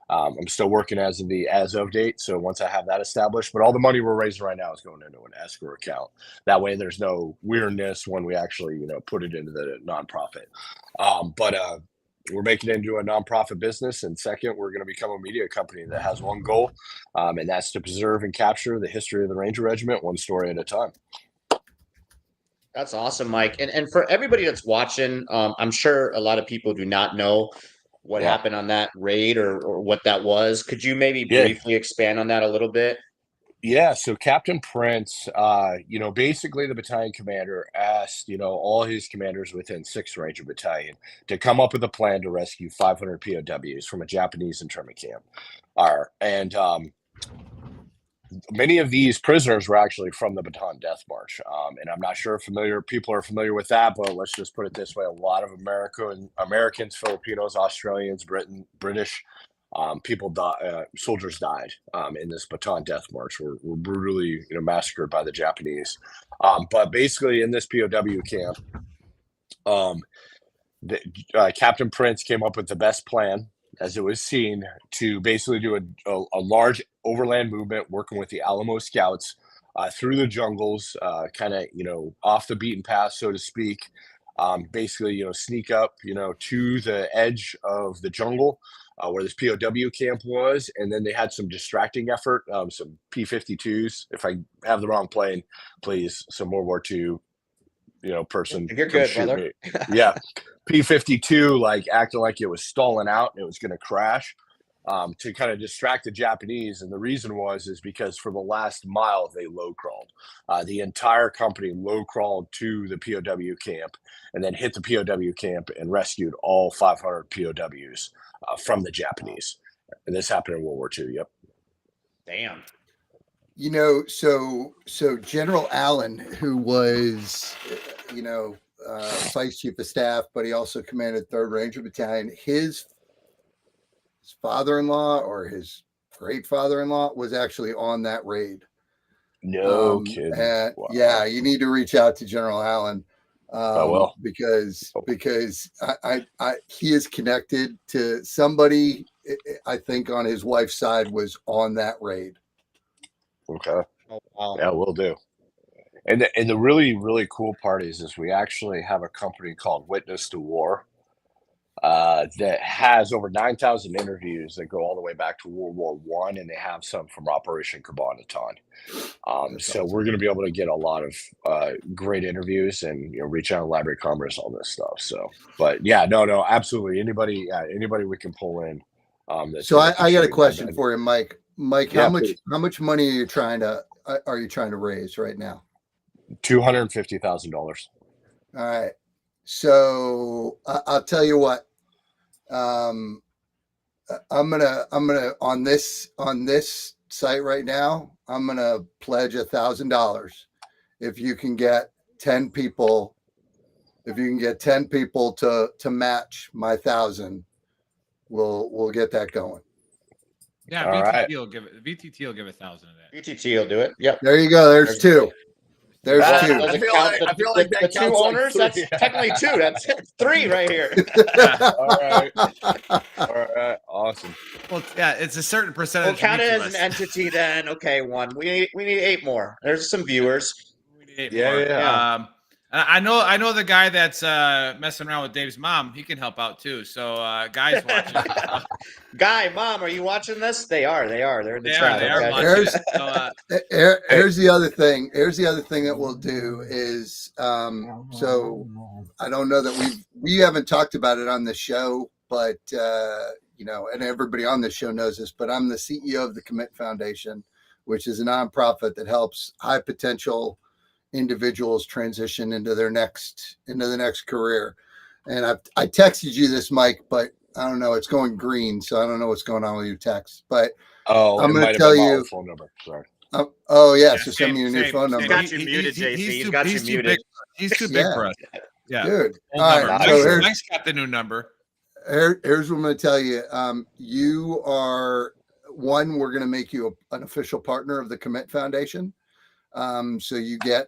I'm still working as of date. So once I have that established, but all the money we're raising right now is going into an escrow account. That way there's no weirdness when we actually, put it into the nonprofit. But we're making it into a nonprofit business. And second, we're going to become a media company that has one goal, and that's to preserve and capture the history of the Ranger Regiment, one story at a time. That's awesome, Mike. And for everybody that's watching, I'm sure a lot of people do not know what happened on that raid or what that was. Could you maybe briefly expand on that a little bit? Yeah, so Captain Prince, basically the battalion commander asked, all his commanders within 6th Ranger Battalion to come up with a plan to rescue 500 POWs from a Japanese internment camp. And many of these prisoners were actually from the Bataan Death March. And I'm not sure people are familiar with that, but let's just put it this way. A lot of Americans, Filipinos, Australians, British, soldiers died in this Bataan Death March. Were brutally, massacred by the Japanese. But basically, in this POW camp, Captain Prince came up with the best plan, as it was seen, to basically do a large overland movement, working with the Alamo Scouts through the jungles, kind of off the beaten path, so to speak. Basically, sneak up, to the edge of the jungle. Where this POW camp was, and then they had some distracting effort, some P-52s. If I have the wrong plane, please, some World War II, person. You're good, brother. Yeah, P-52, acting like it was stalling out and it was going to crash, to kind of distract the Japanese. And the reason is because for the last mile they low crawled. The entire company low crawled to the POW camp and then hit the POW camp and rescued all 500 POWs. From the Japanese, and this happened in World War II. Yep. Damn. So General Allen, who was, Vice Chief of Staff, but he also commanded 3rd Ranger Battalion. His father-in-law or his great father-in-law was actually on that raid. No kidding. Wow. Yeah, you need to reach out to General Allen. Because he is connected to somebody, I think, on his wife's side was on that raid. Okay. Oh, wow. Yeah, we'll do. And the really, really cool part is we actually have a company called Witness to War that has over 9,000 interviews that go all the way back to World War I, and they have some from Operation Kabanaton. So we're going to be able to get a lot of great interviews and reach out to Library of Congress, all this stuff. So, but yeah, no, absolutely. Anybody we can pull in. So I got a question for you, Mike. Mike, how much money are you trying to raise right now? $250,000. All right. So I'll tell you what. I'm gonna on this site right now. I'm gonna pledge $1,000 if you can get 10 people. If you can get 10 people to match my 1,000, we'll get that going. Yeah, VTT will give it. VTT will give 1,000 of that. VTT will do it. Yep. There you go. There's two. There's two. I feel like the two owners. Like that's technically two. That's 3 right here. All right. Awesome. Well, yeah, it's a certain percentage. We'll count it as an entity then. Okay, 1. We need 8 more. There's some viewers. We need 8 more. Yeah. I know the guy that's messing around with Dave's mom. He can help out too. So Guy's watching. Guy, Mom, are you watching this? They are. They're in the chat. They are watching. Here's the other thing. Here's the other thing that we'll do is so I don't know that we haven't talked about it on the show, but and everybody on the show knows this, but I'm the CEO of the Commit Foundation, which is a nonprofit that helps high potential individuals transition into the next career. And I texted you this, Mike, but I don't know. It's going green, so I don't know what's going on with your text. But I'm going to tell you phone number. Sorry. So send me your new phone number. He's got you muted, JC. He's got you muted. He's too big for us. Yeah, dude. All right. So Mike's got the new number. Here's what I'm going to tell you. You are one. We're going to make you an official partner of the Commit Foundation. So you get,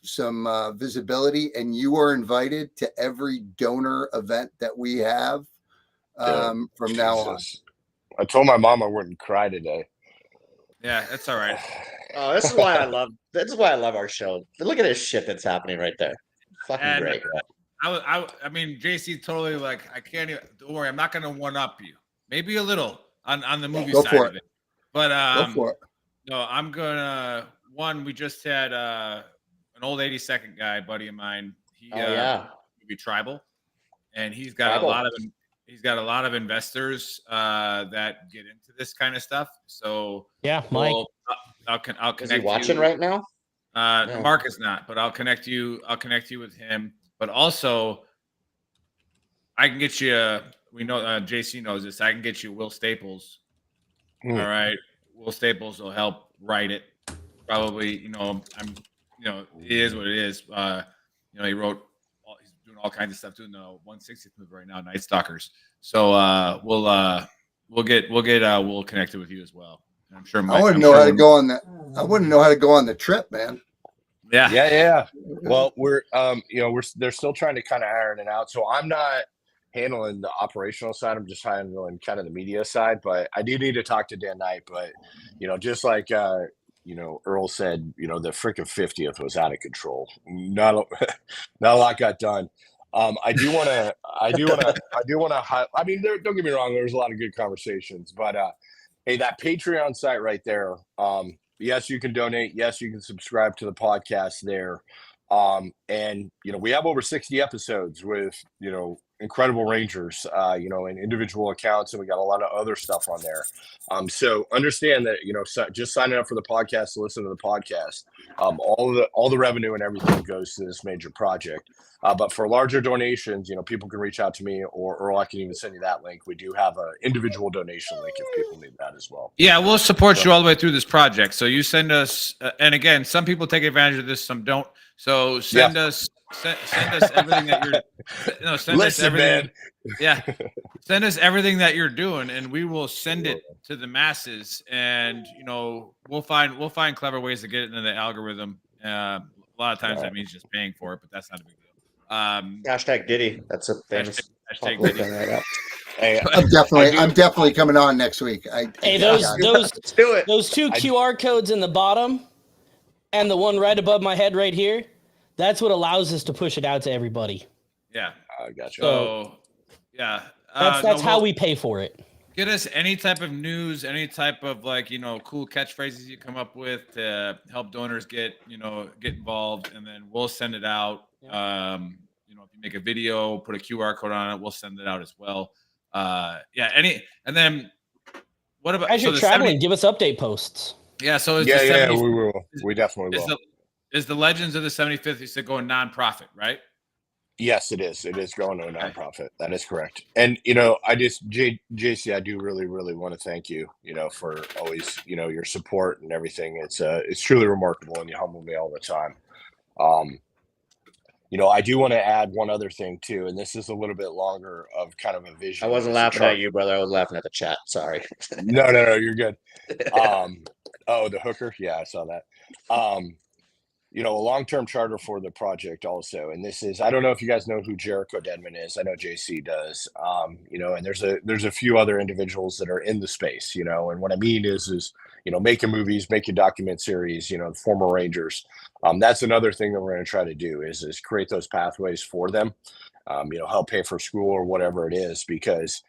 some visibility, and you are invited to every donor event that we have from now on. I told my mom I wouldn't cry today. Yeah, that's all right. Oh, this is why I love our show. Look at this shit that's happening right there. Fucking great. I mean, JC totally I can't even. Don't worry, I'm not going to one up you. Maybe a little on the movie side of it. But go for it. No, I'm gonna. One, we just had an old 82nd guy, buddy of mine. He be Tribal, and he's got a lot of investors that get into this kind of stuff. So yeah, Mike, I'll connect. Is he watching right now? No. Mark is not, but I'll connect you with him. But also, I can get you. We know JC knows this. I can get you Will Staples. All right, Will Staples will help write it. Probably, it is what it is. He wrote. He's doing all kinds of stuff, doing the 160th movie right now, Night Stalkers. So we'll get Will connected with you as well. I'm sure. I wouldn't know how to go on that. I wouldn't know how to go on the trip, man. Yeah. Well, they're still trying to kind of iron it out. So I'm not handling the operational side. I'm just handling kind of the media side. But I do need to talk to Dan Knight. But just like Earl said, the freaking 50th was out of control. Not a lot got done. I do want to. I mean, don't get me wrong. There was a lot of good conversations, but hey, that Patreon site right there. Yes, you can donate. Yes, you can subscribe to the podcast there. And we have over 60 episodes with incredible Rangers, and individual accounts, and we got a lot of other stuff on there. So understand that just signing up for the podcast to listen to the podcast. All the revenue and everything goes to this major project. But for larger donations, people can reach out to me, or I can even send you that link. We do have an individual donation link if people need that as well. Yeah, we'll support you all the way through this project. So you send us, and again, some people take advantage of this, some don't. So send us everything that you're. Send us everything. Man. Yeah, send us everything that you're doing, and we will send it to the masses. And we'll find clever ways to get it into the algorithm. A lot of times that means just paying for it, but that's not a big deal. Hashtag Diddy. That's a famous hashtag Diddy. Right. Hey, I'm definitely coming on next week. Let's do it. Those two QR codes in the bottom and the one right above my head right here, that's what allows us to push it out to everybody. Yeah, I gotcha. So, yeah, that's how we pay for it. Get us any type of news, any type of cool catchphrases you come up with to help donors get involved, and then we'll send it out. Yeah. If you make a video, put a QR code on it, we'll send it out as well. And then what about as you're traveling? Give us update posts. Yeah. So we will. We definitely will. Is the Legends of the 75th? You said going nonprofit, right? Yes, it is. It is going to a nonprofit. That is correct. And JC, I do really, really want to thank you. For always, your support and everything. It's truly remarkable, and you humble me all the time. I do want to add one other thing too, and this is a little bit longer of kind of a vision. I wasn't laughing at you, brother. I was laughing at the chat. Sorry. No, you're good. The hooker. Yeah, I saw that. A long-term charter for the project also. And this is, I don't know if you guys know who Jericho Denman is. I know JC does. And there's a few other individuals that are in the space, and what I mean is making movies, making document series, former Rangers. That's another thing that we're going to try to do is create those pathways for them, help pay for school or whatever it is, because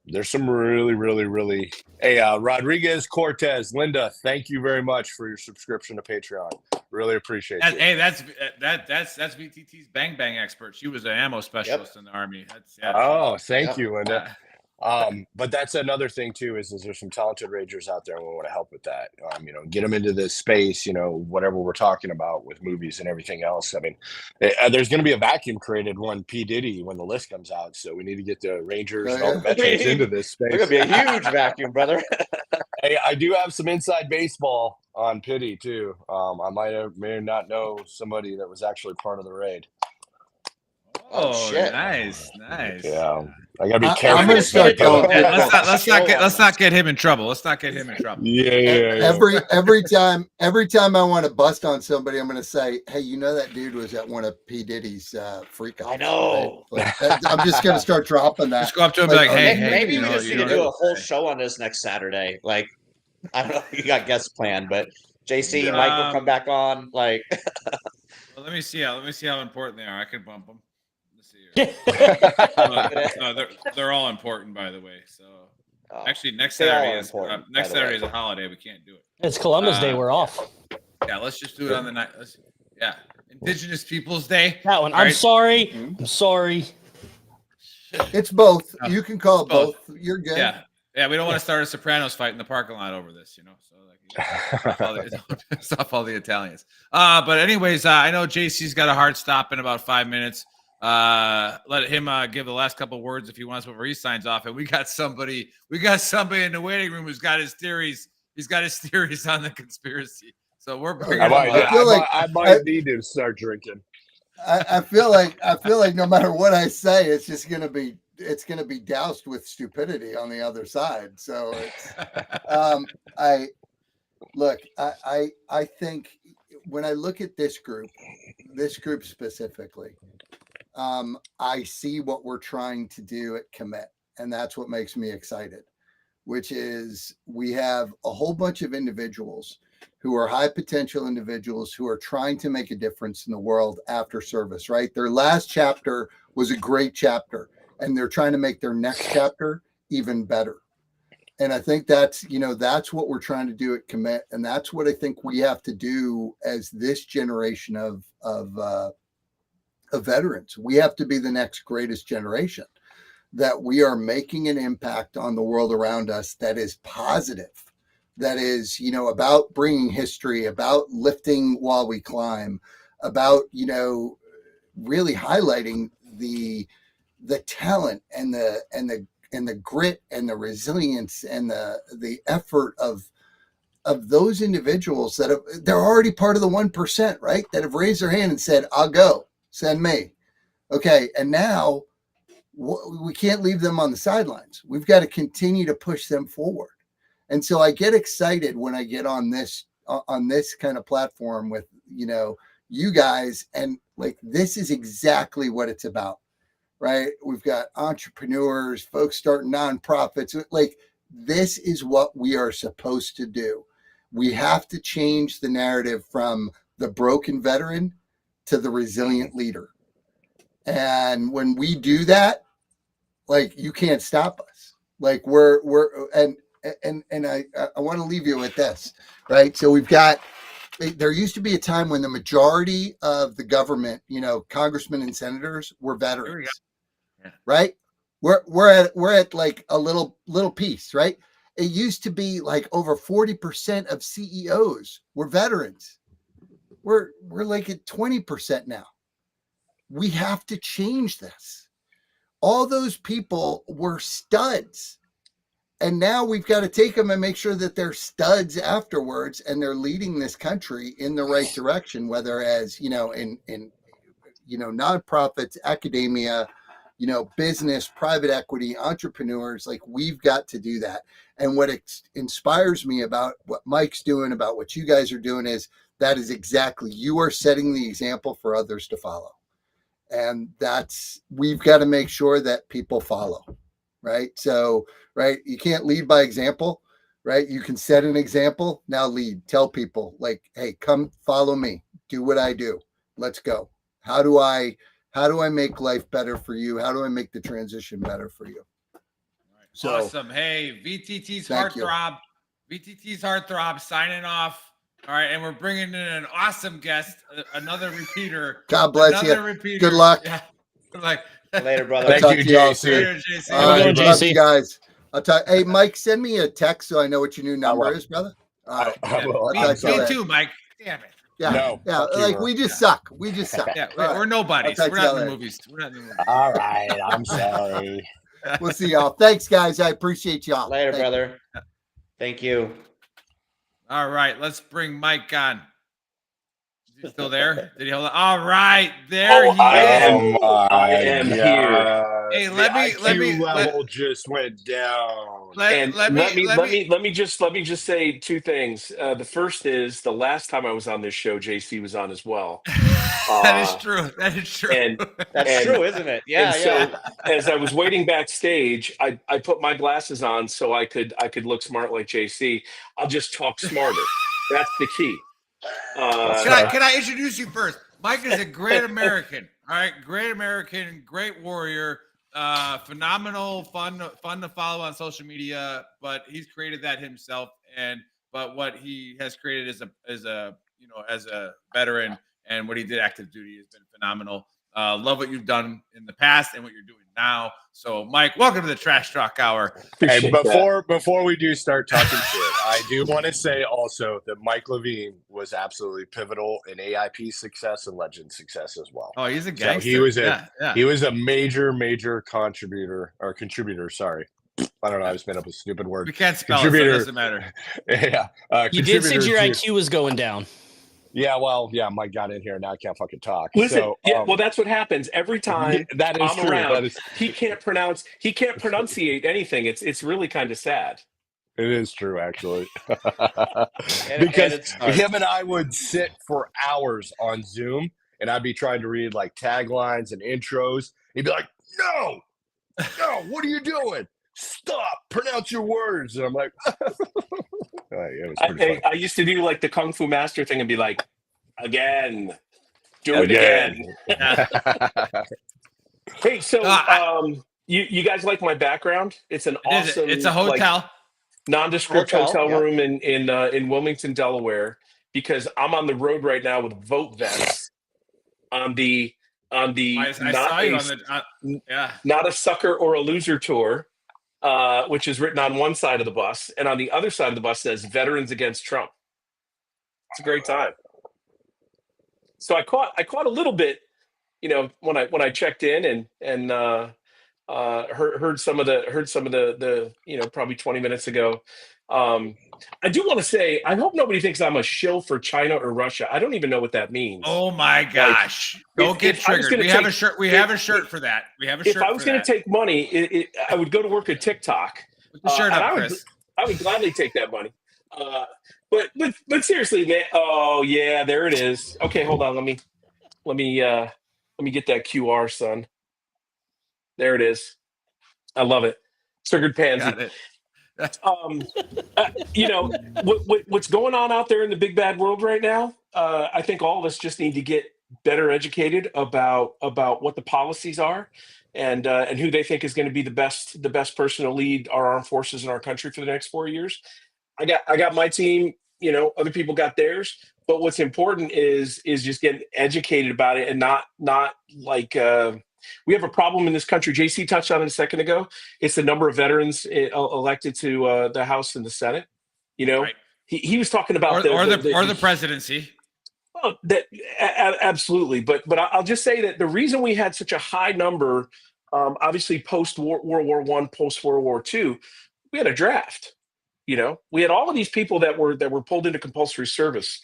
there's some really, really, really. Hey, Rodriguez Cortez, Linda, thank you very much for your subscription to Patreon. Really appreciate it. Hey, that's VTT's Bang Bang expert. She was an ammo specialist in the Army. Thank you, Linda. But that's another thing too, is there's some talented ragers out there and we want to help with that. Get them into this space, whatever we're talking about with movies and everything else. I mean, there's going to be a vacuum created when the list comes out. So we need to get the Rangers and all the veterans into this space. There's going to be a huge vacuum, brother. Hey, I do have some inside baseball on Pity too. I may not know somebody that was actually part of the raid. Oh shit! Nice. Yeah, I gotta be careful. I'm gonna start going. Let's not get him in trouble. Yeah. Every time I want to bust on somebody, I'm gonna say, "Hey, that dude was at one of P Diddy's freak outs." I know. Right? I'm just gonna start dropping that. Just go up to him and be like, "Hey, maybe we just need to do a whole show on this next Saturday." Like, I don't know if you got guests planned, but JC, Michael, come back on. Like, well, let me see how important they are. I could bump them. They're all important, by the way. So actually, next Saturday is a holiday. We can't do it. It's Columbus Day. We're off. Yeah, let's just do it on the night. Indigenous Peoples Day. That one. I'm sorry. I'm sorry. It's both. You can call it both. You're good. Yeah. We don't want to start a Sopranos fight in the parking lot over this. So stop all the Italians. But anyways, I know JC's got a hard stop in about 5 minutes. Let him give the last couple words if he wants before he signs off. And we got somebody in the waiting room who's got his theories. He's got his theories on the conspiracy. So we're bringing I might need to start drinking. I feel like no matter what I say, it's just gonna be doused with stupidity on the other side. So it's I think when I look at this group specifically, I see what we're trying to do at Commit, and that's what makes me excited, which is we have a whole bunch of individuals who are high potential individuals who are trying to make a difference in the world after service, right? Their last chapter was a great chapter, and they're trying to make their next chapter even better. And I think that's what we're trying to do at Commit, and that's what I think we have to do as this generation of veterans. We have to be the next greatest generation, that we are making an impact on the world around us that is positive, that is, about bringing history, about lifting while we climb, about, really highlighting the talent and the grit and the resilience and the effort of those individuals they're already part of the 1%, right? That have raised their hand and said, "I'll go. Send me." Okay. And now we can't leave them on the sidelines. We've got to continue to push them forward. And so I get excited when I get on this kind of platform with, you guys, and like, this is exactly what it's about, right? We've got entrepreneurs, folks starting nonprofits. Like, this is what we are supposed to do. We have to change the narrative from the broken veteran to the resilient leader. And when we do that, like, you can't stop us. Like, I want to leave you with this, right? So there used to be a time when the majority of the government, congressmen and senators, were veterans, right? We're at like a little piece, right? It used to be like over 40% of CEOs were veterans. We're like at 20% now. We have to change this. All those people were studs. And now we've got to take them and make sure that they're studs afterwards, and they're leading this country in the right direction, whether as, in nonprofits, academia, business, private equity, entrepreneurs. Like, we've got to do that. And what inspires me about what Mike's doing, about what you guys are doing, is that is exactly, you are setting the example for others to follow. And we've got to make sure that people follow, right? So, right, you can't lead by example, right? You can set an example, now lead. Tell people, like, hey, come follow me, do what I do, let's go. How do I make life better for you? How do I make the transition better for you? So, awesome. Hey, VTT's Heartthrob signing off. All right, and we're bringing in an awesome guest, another repeater. God bless you. Repeater. Good luck. Yeah. Like, Later, brother. Thank you, JC. Later, JC. All right, JC. love you guys. I'll talk. Hey, Mike, send me a text so I know what your new number is, brother. All right. Me too, Mike. Damn it. Yeah, No, yeah. Like we just suck. We just suck. Yeah, we're nobodies. We're not in the movies. We're not in the movies. All right, I'm sorry. We'll see y'all. Thanks, guys. I appreciate y'all. Later, brother. Thank you. All right, let's bring Mike on. Is he still there? Did he hold on? All right, there he is. I am here. Hey, let me level just went down. Let me just say two things. The first is the last time I was on this show, JC was on as well. That is true. That is true. That's true, isn't it? Yeah, So as I was waiting backstage, I put my glasses on so I could look smart like JC. I'll just talk smarter. That's the key. Can I introduce you first? Mike is a great American. All right, great American, great warrior, phenomenal, fun to follow on social media. But he's created that himself, but what he has created as a veteran and what he did active duty has been phenomenal. Love what you've done in the past and what you're doing now. So, Mike, welcome to the Trash Talk Hour. Hey, before we do start talking shit, I do want to say also that Mike Levine was absolutely pivotal in AIP success and Legend success as well. Oh, he's a gangster. So he was a major contributor. Sorry. I don't know. I just made up a stupid word. We can't spell it, so it doesn't matter. Yeah. You did say your IQ was going down. Yeah, well, Mike got in here and now I can't fucking talk. Listen, well, that's what happens every time that is I'm true. around. He can't pronunciate anything. It's really kind of sad. It is true, actually. Because him and I would sit for hours on Zoom and I'd be trying to read like taglines and intros. He'd be like, no, what are you doing? Stop, pronounce your words. And I'm like, it was pretty fun. I used to do like the Kung Fu Master thing and be like, again, do it again. Hey, so you guys like my background? It's an awesome. It's a hotel, like, nondescript hotel room in Wilmington, Delaware, because I'm on the road right now with Vote Vests on the not a sucker or a loser tour. Which is written on one side of the bus, and on the other side of the bus says "Veterans Against Trump." It's a great time. So I caught a little bit, when I checked in and heard some of the probably 20 minutes ago. I do want to say I hope nobody thinks I'm a shill for China or Russia. I don't even know what that means. Oh my gosh! Don't get triggered. We have a shirt. We have a shirt for that. We have a shirt. If I was going to take money, I would go to work at TikTok. Put the shirt up, Chris. I would gladly take that money. But seriously, man. Oh yeah, there it is. Okay, hold on. Let me get that QR, son. There it is. I love it. Triggered pansy. Got it. What's going on out there in the big bad world right now? I think all of us just need to get better educated about what the policies are and who they think is going to be the best person to lead our armed forces in our country for the next 4 years. I got my team. Other people got theirs. But what's important is just getting educated about it and not like. We have a problem in this country. JC touched on it a second ago. It's the number of veterans elected to the House and the Senate. Right. He was talking about the presidency. Oh, absolutely. But I'll just say that the reason we had such a high number, obviously post World War I, post World War II, we had a draft. We had all of these people that were pulled into compulsory service.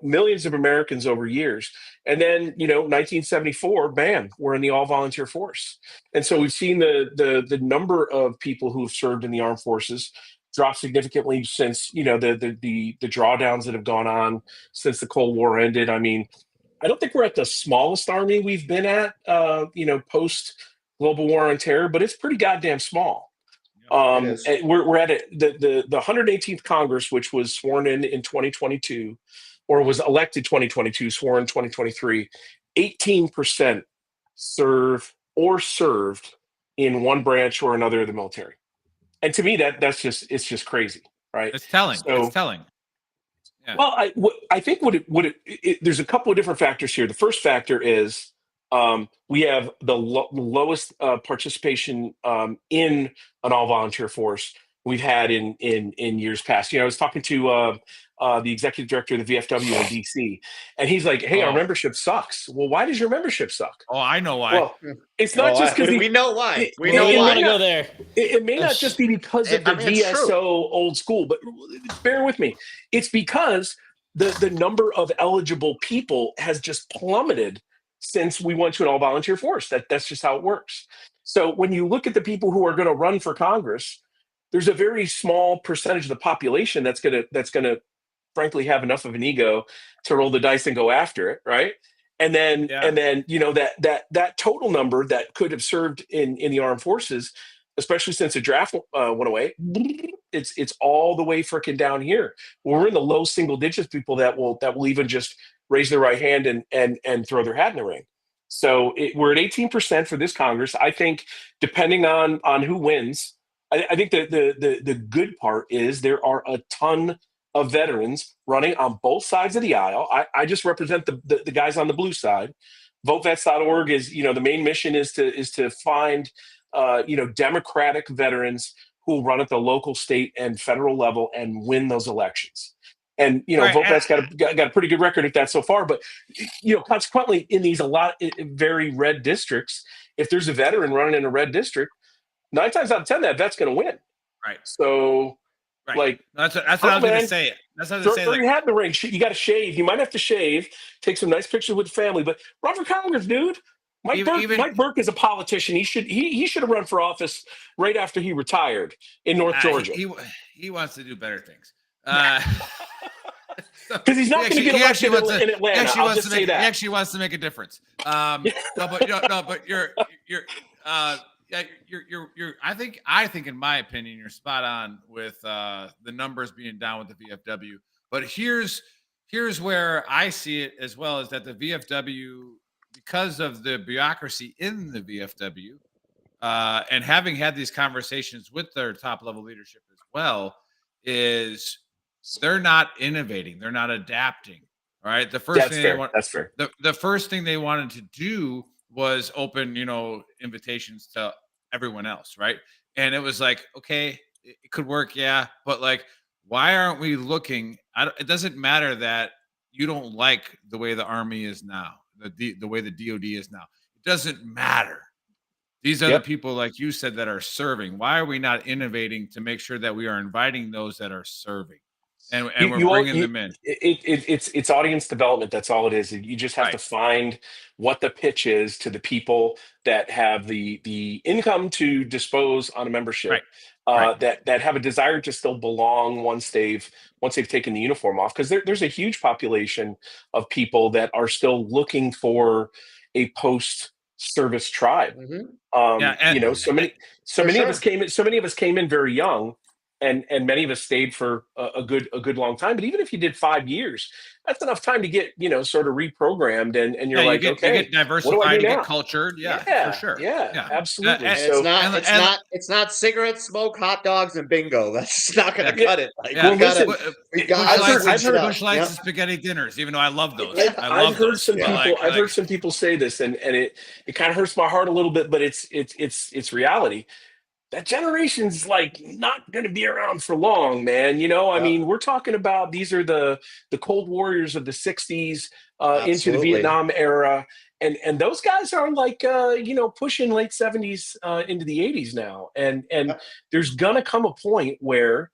Millions of Americans over years. And then, 1974, bam, we're in the all-volunteer force. And so we've seen the number of people who have served in the armed forces drop significantly since, the drawdowns that have gone on since the Cold War ended. I mean, I don't think we're at the smallest army we've been at, post global war on terror, but it's pretty goddamn small. We're at it. The 118th Congress, which was sworn in 2022, or was elected 2022, sworn in 2023, 18% served in one branch or another of the military. And to me, it's just crazy, right? It's telling. It's telling. Yeah. Well, I think there's a couple of different factors here. The first factor is We have the lowest participation in an all-volunteer force we've had in years past. I was talking to the executive director of the VFW in DC, and he's like, "Hey, our membership sucks." Well, why does your membership suck? Oh, I know why. Well, it's not just because we know why. We want to go there. It may not just be because of the VSO old school, but bear with me. It's because the number of eligible people has just plummeted since we went to an all-volunteer force. That's just how it works. So when you look at the people who are going to run for Congress, there's a very small percentage of the population that's gonna frankly have enough of an ego to roll the dice and go after it, right? And then that total number that could have served in the armed forces, especially since the draft went away, it's all the way freaking down here. We're in the low single digits people that will even just raise their right hand and throw their hat in the ring. So we're at 18% for this Congress. I think depending on who wins, I think the good part is there are a ton of veterans running on both sides of the aisle. I just represent the guys on the blue side. VoteVets.org is, the main mission is to find, Democratic veterans who will run at the local, state, and federal level and win those elections. And, VoteVets got a pretty good record at that so far. But, consequently, in these very red districts, if there's a veteran running in a red district, 9 times out of 10, that vet's going to win. Right. So, that's what I was going to say. That's what I was going to say. Throw your hat in the ring. You got to shave. You might have to shave, take some nice pictures with the family, but run for Congress, dude. Mike Burke is a politician. He should have run for office right after he retired in North Georgia. He wants to do better things. Because he's not going to get elected in Atlanta. He actually wants to make a difference. But you're I think in my opinion, you're spot on with the numbers being down with the VFW. But here's where I see it as well, is that the VFW, because of the bureaucracy in the VFW, and having had these conversations with their top level leadership as well, is they're not innovating, they're not adapting. All right. The first That's fair. The first thing they wanted to do was open, invitations to everyone else, right? And it was like, okay, it could work, yeah, but like, why aren't we looking? It doesn't matter that you don't like the way the Army is now, the way the DoD is now. It doesn't matter. These are the people, like you said, that are serving. Why are we not innovating to make sure that we are inviting those that are serving? And we're bringing them in. It's audience development. That's all it is. You just have to find what the pitch is to the people that have the income to dispose on a membership, that have a desire to still belong once they've taken the uniform off. Because there's a huge population of people that are still looking for a post-service tribe. Mm-hmm. So many of us came in very young. And many of us stayed for a good long time. But even if you did 5 years, that's enough time to get, sort of reprogrammed. And you're like, you get diversified, you get cultured. Yeah, for sure. Yeah, absolutely. It's not cigarettes, smoke, hot dogs, and bingo. That's just not going to cut it. I've heard Bush Lights and spaghetti dinners, even though I love those. I've heard some people say this, and it kind of hurts my heart a little bit, but it's reality. That generation's like not going to be around for long, man. I mean, we're talking about, these are the Cold Warriors of the 60s into the Vietnam era. And those guys are like, pushing late 70s into the 80s now. And there's going to come a point where,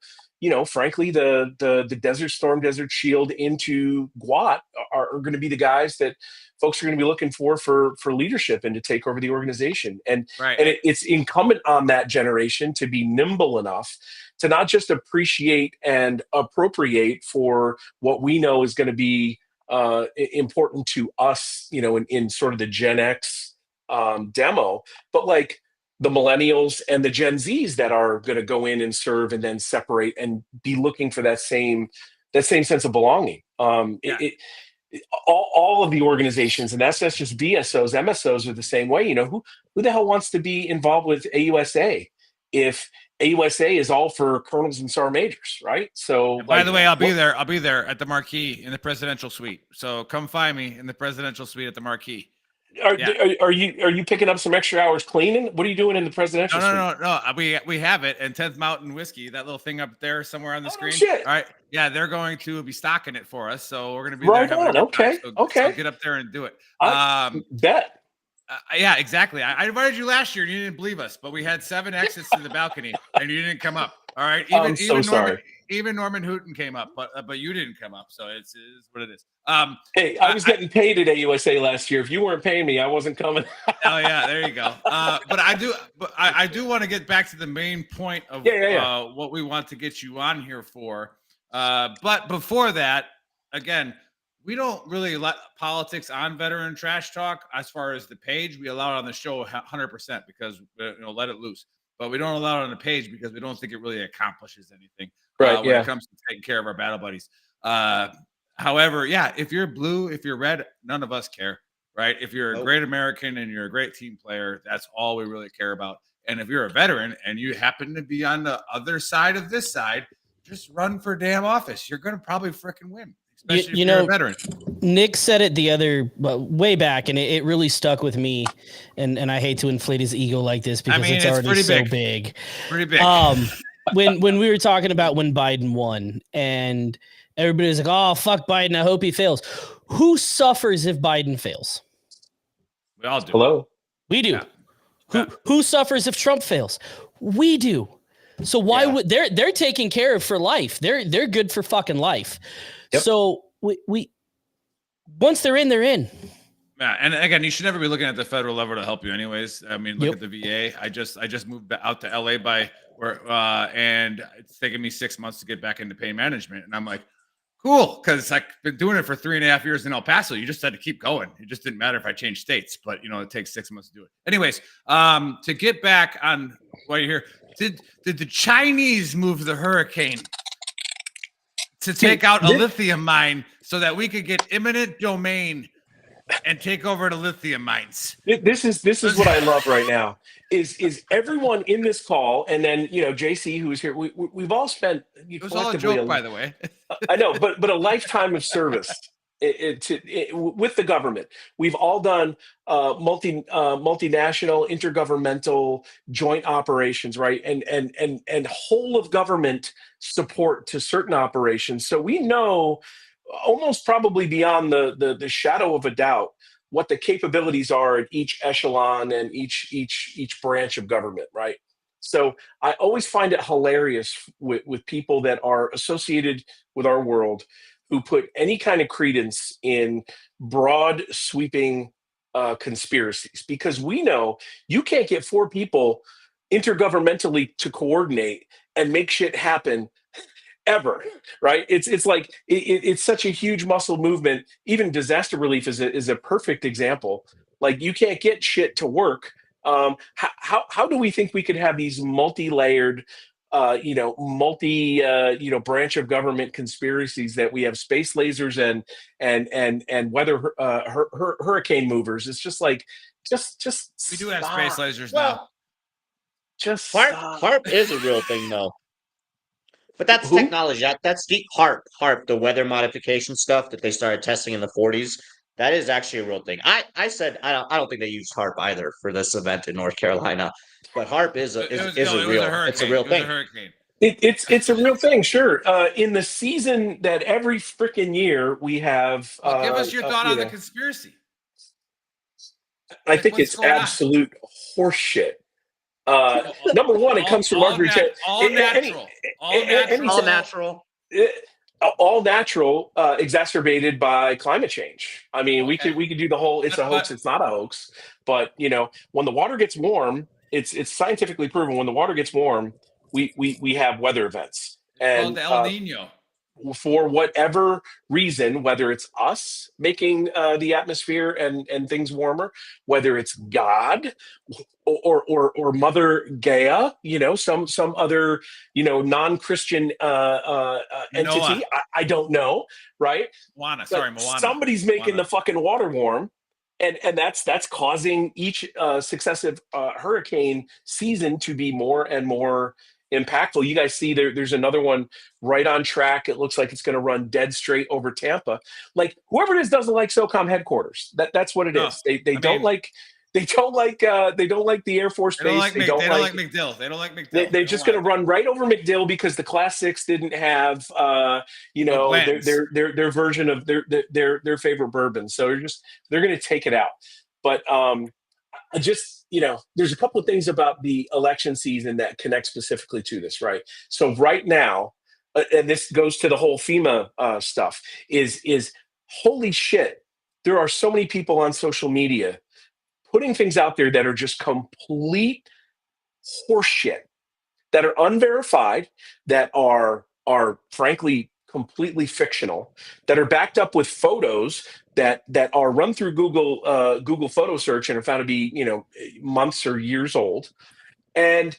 frankly, the Desert Storm, Desert Shield into GWAT are going to be the guys that folks are going to be looking for leadership and to take over the organization. And it's incumbent on that generation to be nimble enough to not just appreciate and appropriate for what we know is going to be important to us, in sort of the Gen X demo, but like the millennials and the Gen Zs that are going to go in and serve and then separate and be looking for that same sense of belonging. All of the organizations, and that's just VSOs, MSOs are the same way. Who the hell wants to be involved with AUSA if AUSA is all for colonels and sergeant majors, right? So, by the way, I'll be there. I'll be there at the marquee in the presidential suite. So come find me in the presidential suite at the marquee. Are you picking up some extra hours cleaning? What are you doing in the presidential suite? No. We have it, and 10th Mountain Whiskey, that little thing up there somewhere on the screen. Shit. All right, yeah, they're going to be stocking it for us, so we're going to be right there having on. a good time. Okay. So get up there and do it. Bet. Yeah, exactly. I invited you last year, and you didn't believe us, but we had 7 exits to the balcony, and you didn't come up. All right, I'm so sorry. Even Norman Hooten came up, but you didn't come up, so it's what it is. Hey, I was getting paid at AUSA last year. If you weren't paying me, I wasn't coming. Oh yeah, there you go. But I do want to get back to the main point of what we want to get you on here for. But before that, again, we don't really let politics on Veteran Trash Talk as far as the page. We allow it on the show 100% because let it loose. But we don't allow it on the page because we don't think it really accomplishes anything when it comes to taking care of our battle buddies. However, if you're blue, if you're red, none of us care, right? If you're a great American and you're a great team player, that's all we really care about. And if you're a veteran and you happen to be on the other side of this side, just run for damn office. You're going to probably freaking win. Especially if you're a veteran. Nick said it way back, and it really stuck with me. And I hate to inflate his ego like this because it's already so big. Pretty big. When we were talking about when Biden won, and everybody was like, "Oh, fuck Biden! I hope he fails." Who suffers if Biden fails? We all do. Hello. We do. Yeah. Who suffers if Trump fails? We do. So why would they're taken care of for life? They're good for fucking life. Yep. So we once they're in, they're in. Yeah, and again, you should never be looking at the federal level to help you, anyways. I mean, look at the VA. I just moved out to LA and it's taken me 6 months to get back into pain management, and I'm like, cool, because I've been doing it for 3.5 years in El Paso. You just had to keep going. It just didn't matter if I changed states, but it takes 6 months to do it. Anyways, to get back on what you hear, did the Chinese move the hurricane to take out a lithium mine so that we could get eminent domain and take over the lithium mines? This is what I love right now. Is everyone in this call, and then JC, who's here, we've all spent. It was all a joke, by the way. I know, but a lifetime of service with the government. We've all done multinational, intergovernmental, joint operations, right? And whole of government support to certain operations. So we know almost probably beyond the shadow of a doubt what the capabilities are at each echelon and each branch of government, right? So I always find it hilarious with people that are associated with our world who put any kind of credence in broad sweeping conspiracies, because we know you can't get 4 people intergovernmentally to coordinate and make shit happen ever, right? It's like it's such a huge muscle movement. Even disaster relief is a perfect example. Like, you can't get shit to work. How do we think we could have these multi-layered, branch of government conspiracies that we have space lasers and weather hurricane movers? It's just like just we do have space lasers now. Just HARP is a real thing though. But that's technology. That's the HARP, the weather modification stuff that they started testing in the 40s. That is actually a real thing. I said I don't think they used HARP either for this event in North Carolina, but HARP is a real thing. It's a real thing, sure. In the season that every freaking year we have. Give us your thought on the conspiracy. I think it's absolute horseshit. Number one, it comes from Marjorie Taylor. All natural, exacerbated by climate change. I mean, we could do the whole. It's a hoax. It's not a hoax. But when the water gets warm, it's scientifically proven. When the water gets warm, we have weather events. And El Nino. For whatever reason, whether it's us making the atmosphere and things warmer, whether it's God or Mother Gaia, some other non-Christian entity, I don't know, right? Moana. Somebody's making the fucking water warm, and that's causing each successive hurricane season to be more and more impactful. You guys see there's another one right on track. It looks like it's going to run dead straight over Tampa. Like whoever it is doesn't like SOCOM headquarters. That's what it is. They don't like the Air Force Base. They don't like McDill. They don't like McDill. They're just going to run right over McDill because the Class 6 didn't have their version of their favorite bourbon. So they're going to take it out. But there's a couple of things about the election season that connect specifically to this, right? So right now, and this goes to the whole FEMA stuff, is holy shit, there are so many people on social media putting things out there that are just complete horseshit, that are unverified, that are frankly completely fictional, that are backed up with photos that are run through Google photo search and are found to be months or years old, and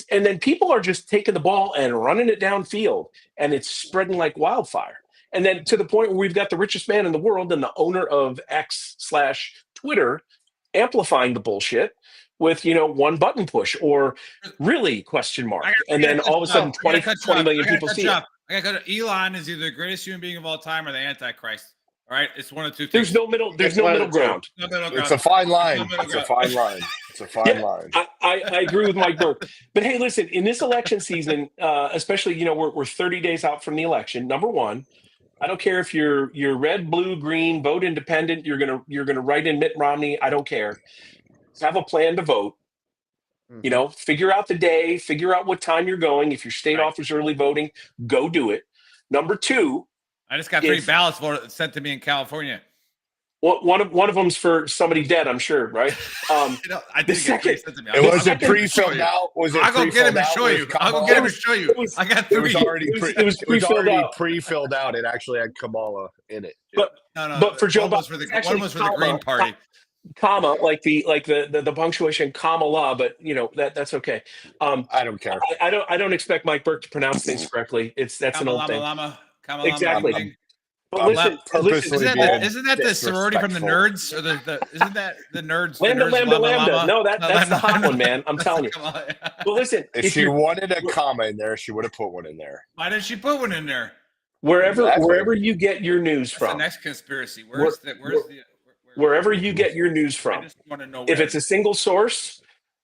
then people are just taking the ball and running it downfield, and it's spreading like wildfire. And then to the point where we've got the richest man in the world and the owner of X/Twitter amplifying the bullshit with one button push or really ? And then all of a sudden 20 million people see it. Elon is either the greatest human being of all time or the Antichrist. All right, it's one of two things. There's no middle ground. It's a fine line. It's a fine line. It's a fine line. I agree with Mike Burke. But hey, listen, in this election season, especially we're 30 days out from the election. Number one, I don't care if you're red, blue, green, vote independent. You're gonna write in Mitt Romney. I don't care. Have a plan to vote. Figure out the day. Figure out what time you're going. If your state offers early voting, go do it. Number two, I just got 3 ballots sent to me in California. One of them's for somebody dead, I'm sure, right? I didn't get sent to me. Was it pre-filled out? I'll go get him and show you. I got 3. It was already pre-filled out. It actually had Kamala in it. But for Joe Biden, one was for the Green Party. Comma, like the punctuation Kamala, but that's okay. I don't care. I don't expect Mike Burke to pronounce things correctly. That's an old thing. Exactly. But listen, isn't that the sorority from the Nerds? Or isn't that the Nerds? Lambda. No, that's the hot one, man. I'm telling you. But listen, if she wanted a comma in there, she would have put one in there. Why did she put one in there? Wherever you get your news from. The next conspiracy. Wherever you get your news from. I just want to know if it's a single source.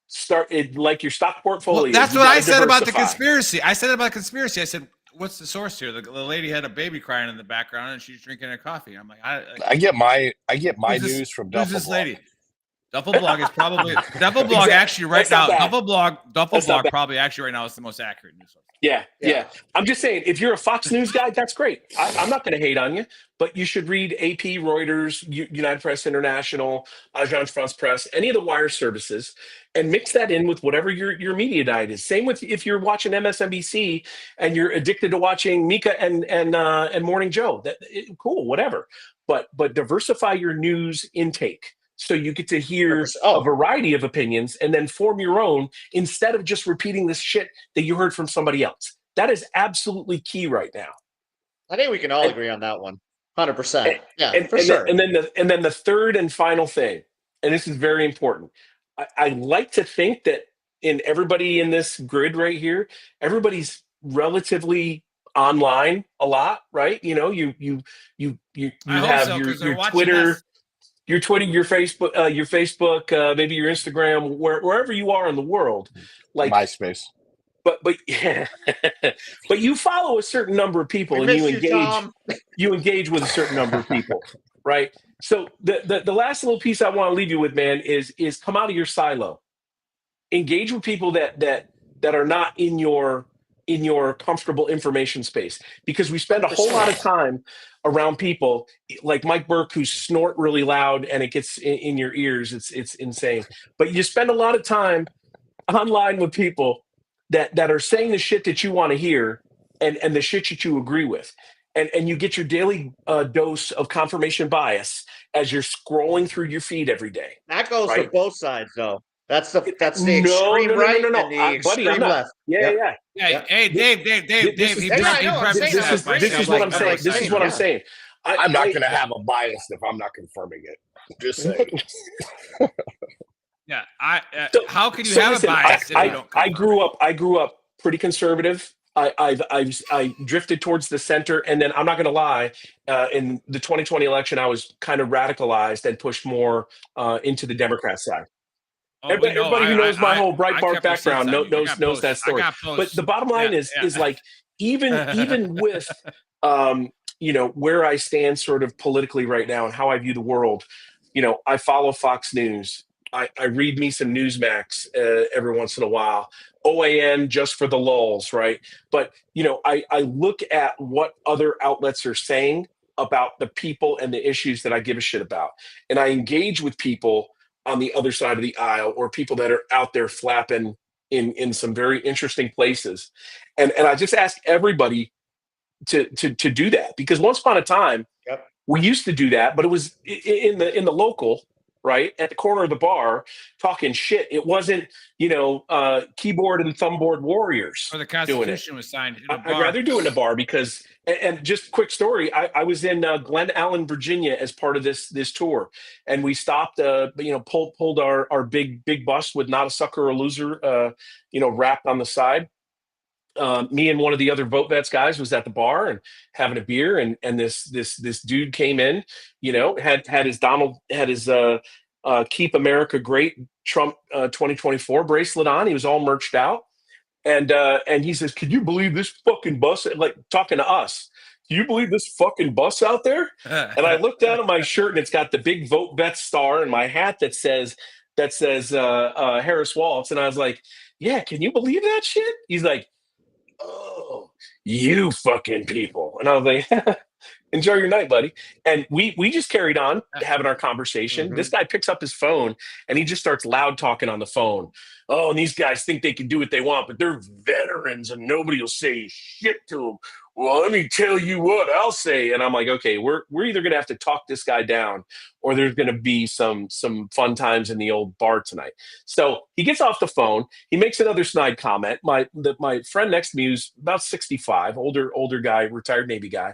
Start it like your stock portfolio. Well, that's what I said about the conspiracy. I said, what's the source here? The lady had a baby crying in the background, and she's drinking her coffee. I'm like, I get my news from Duffel. Who's this lady? Duffel Blog is probably Duffel Blog actually right now. Duffel Blog probably actually right now is the most accurate news source. Yeah. I'm just saying, if you're a Fox News guy, that's great. I'm not going to hate on you, but you should read AP, Reuters, United Press International, Agence France Presse, any of the wire services, and mix that in with whatever your media diet is. Same with if you're watching MSNBC and you're addicted to watching Mika and Morning Joe. Cool, whatever. But diversify your news intake. So you get to hear a variety of opinions and then form your own instead of just repeating this shit that you heard from somebody else. That is absolutely key right now. I think we can all agree on that one. 100%. Yeah, for sure. And then the third and final thing, and this is very important. I like to think that in everybody in this grid right here, everybody's relatively online a lot, right? You have your Twitter. Your Twitter, your Facebook, maybe your Instagram, wherever you are in the world, like MySpace. But but you follow a certain number of people, and you engage with a certain number of people, right? So the last little piece I want to leave you with, man, is come out of your silo, engage with people that are not in your comfortable information space, because we spend a whole lot of time around people like Mike Burke who snort really loud and it gets in your ears. It's insane. But you spend a lot of time online with people that are saying the shit that you want to hear and the shit that you agree with. And you get your daily dose of confirmation bias as you're scrolling through your feed every day. That goes for both sides, though. That's the extreme right and the extreme left. Yeah. Hey, Dave. This is what I'm saying. This is what I'm saying. I'm not going to have a bias if I'm not confirming it. Just saying. Yeah. How can you have a bias if you don't? I grew up pretty conservative. I drifted towards the center, and then I'm not going to lie. In the 2020 election, I was kind of radicalized and pushed more into the Democrat side. Oh, everybody who knows my whole Breitbart background knows that story. But the bottom line is like even with where I stand sort of politically right now and how I view the world. I follow Fox News. I read me some Newsmax every once in a while. OAN just for the lulls, right? But I look at what other outlets are saying about the people and the issues that I give a shit about, and I engage with people on the other side of the aisle or people that are out there flapping in some very interesting places, and I just ask everybody to do that, because once upon a time we used to do that, but it was in the local. Right at the corner of the bar, talking shit. It wasn't, keyboard and thumbboard warriors. Or the Constitution was signed. I'd rather do it in a bar because, and just quick story. I was in Glen Allen, Virginia, as part of this tour, and we stopped. Pulled our big bus with "Not a Sucker or a Loser," wrapped on the side. Me and one of the other Vote Vets guys was at the bar and having a beer, and this dude came in, had his Keep America Great Trump 2024 bracelet on. He was all merched out, and he says, "Can you believe this fucking bus?" Like talking to us. "Do you believe this fucking bus out there?" And I looked down at my shirt, and it's got the big Vote Vets star, and my hat that says Harris Waltz, and I was like, "Yeah, can you believe that shit?" He's like, "Oh, you fucking people." And I was like, "Enjoy your night, buddy." And we just carried on having our conversation. Mm-hmm. This guy picks up his phone and he just starts loud talking on the phone. "Oh, and these guys think they can do what they want, but they're veterans and nobody will say shit to them. Well, let me tell you what I'll say." And I'm like, okay, we're either going to have to talk this guy down or there's going to be some fun times in the old bar tonight. So he gets off the phone. He makes another snide comment. My friend next to me, who's about 65, older guy, retired Navy guy,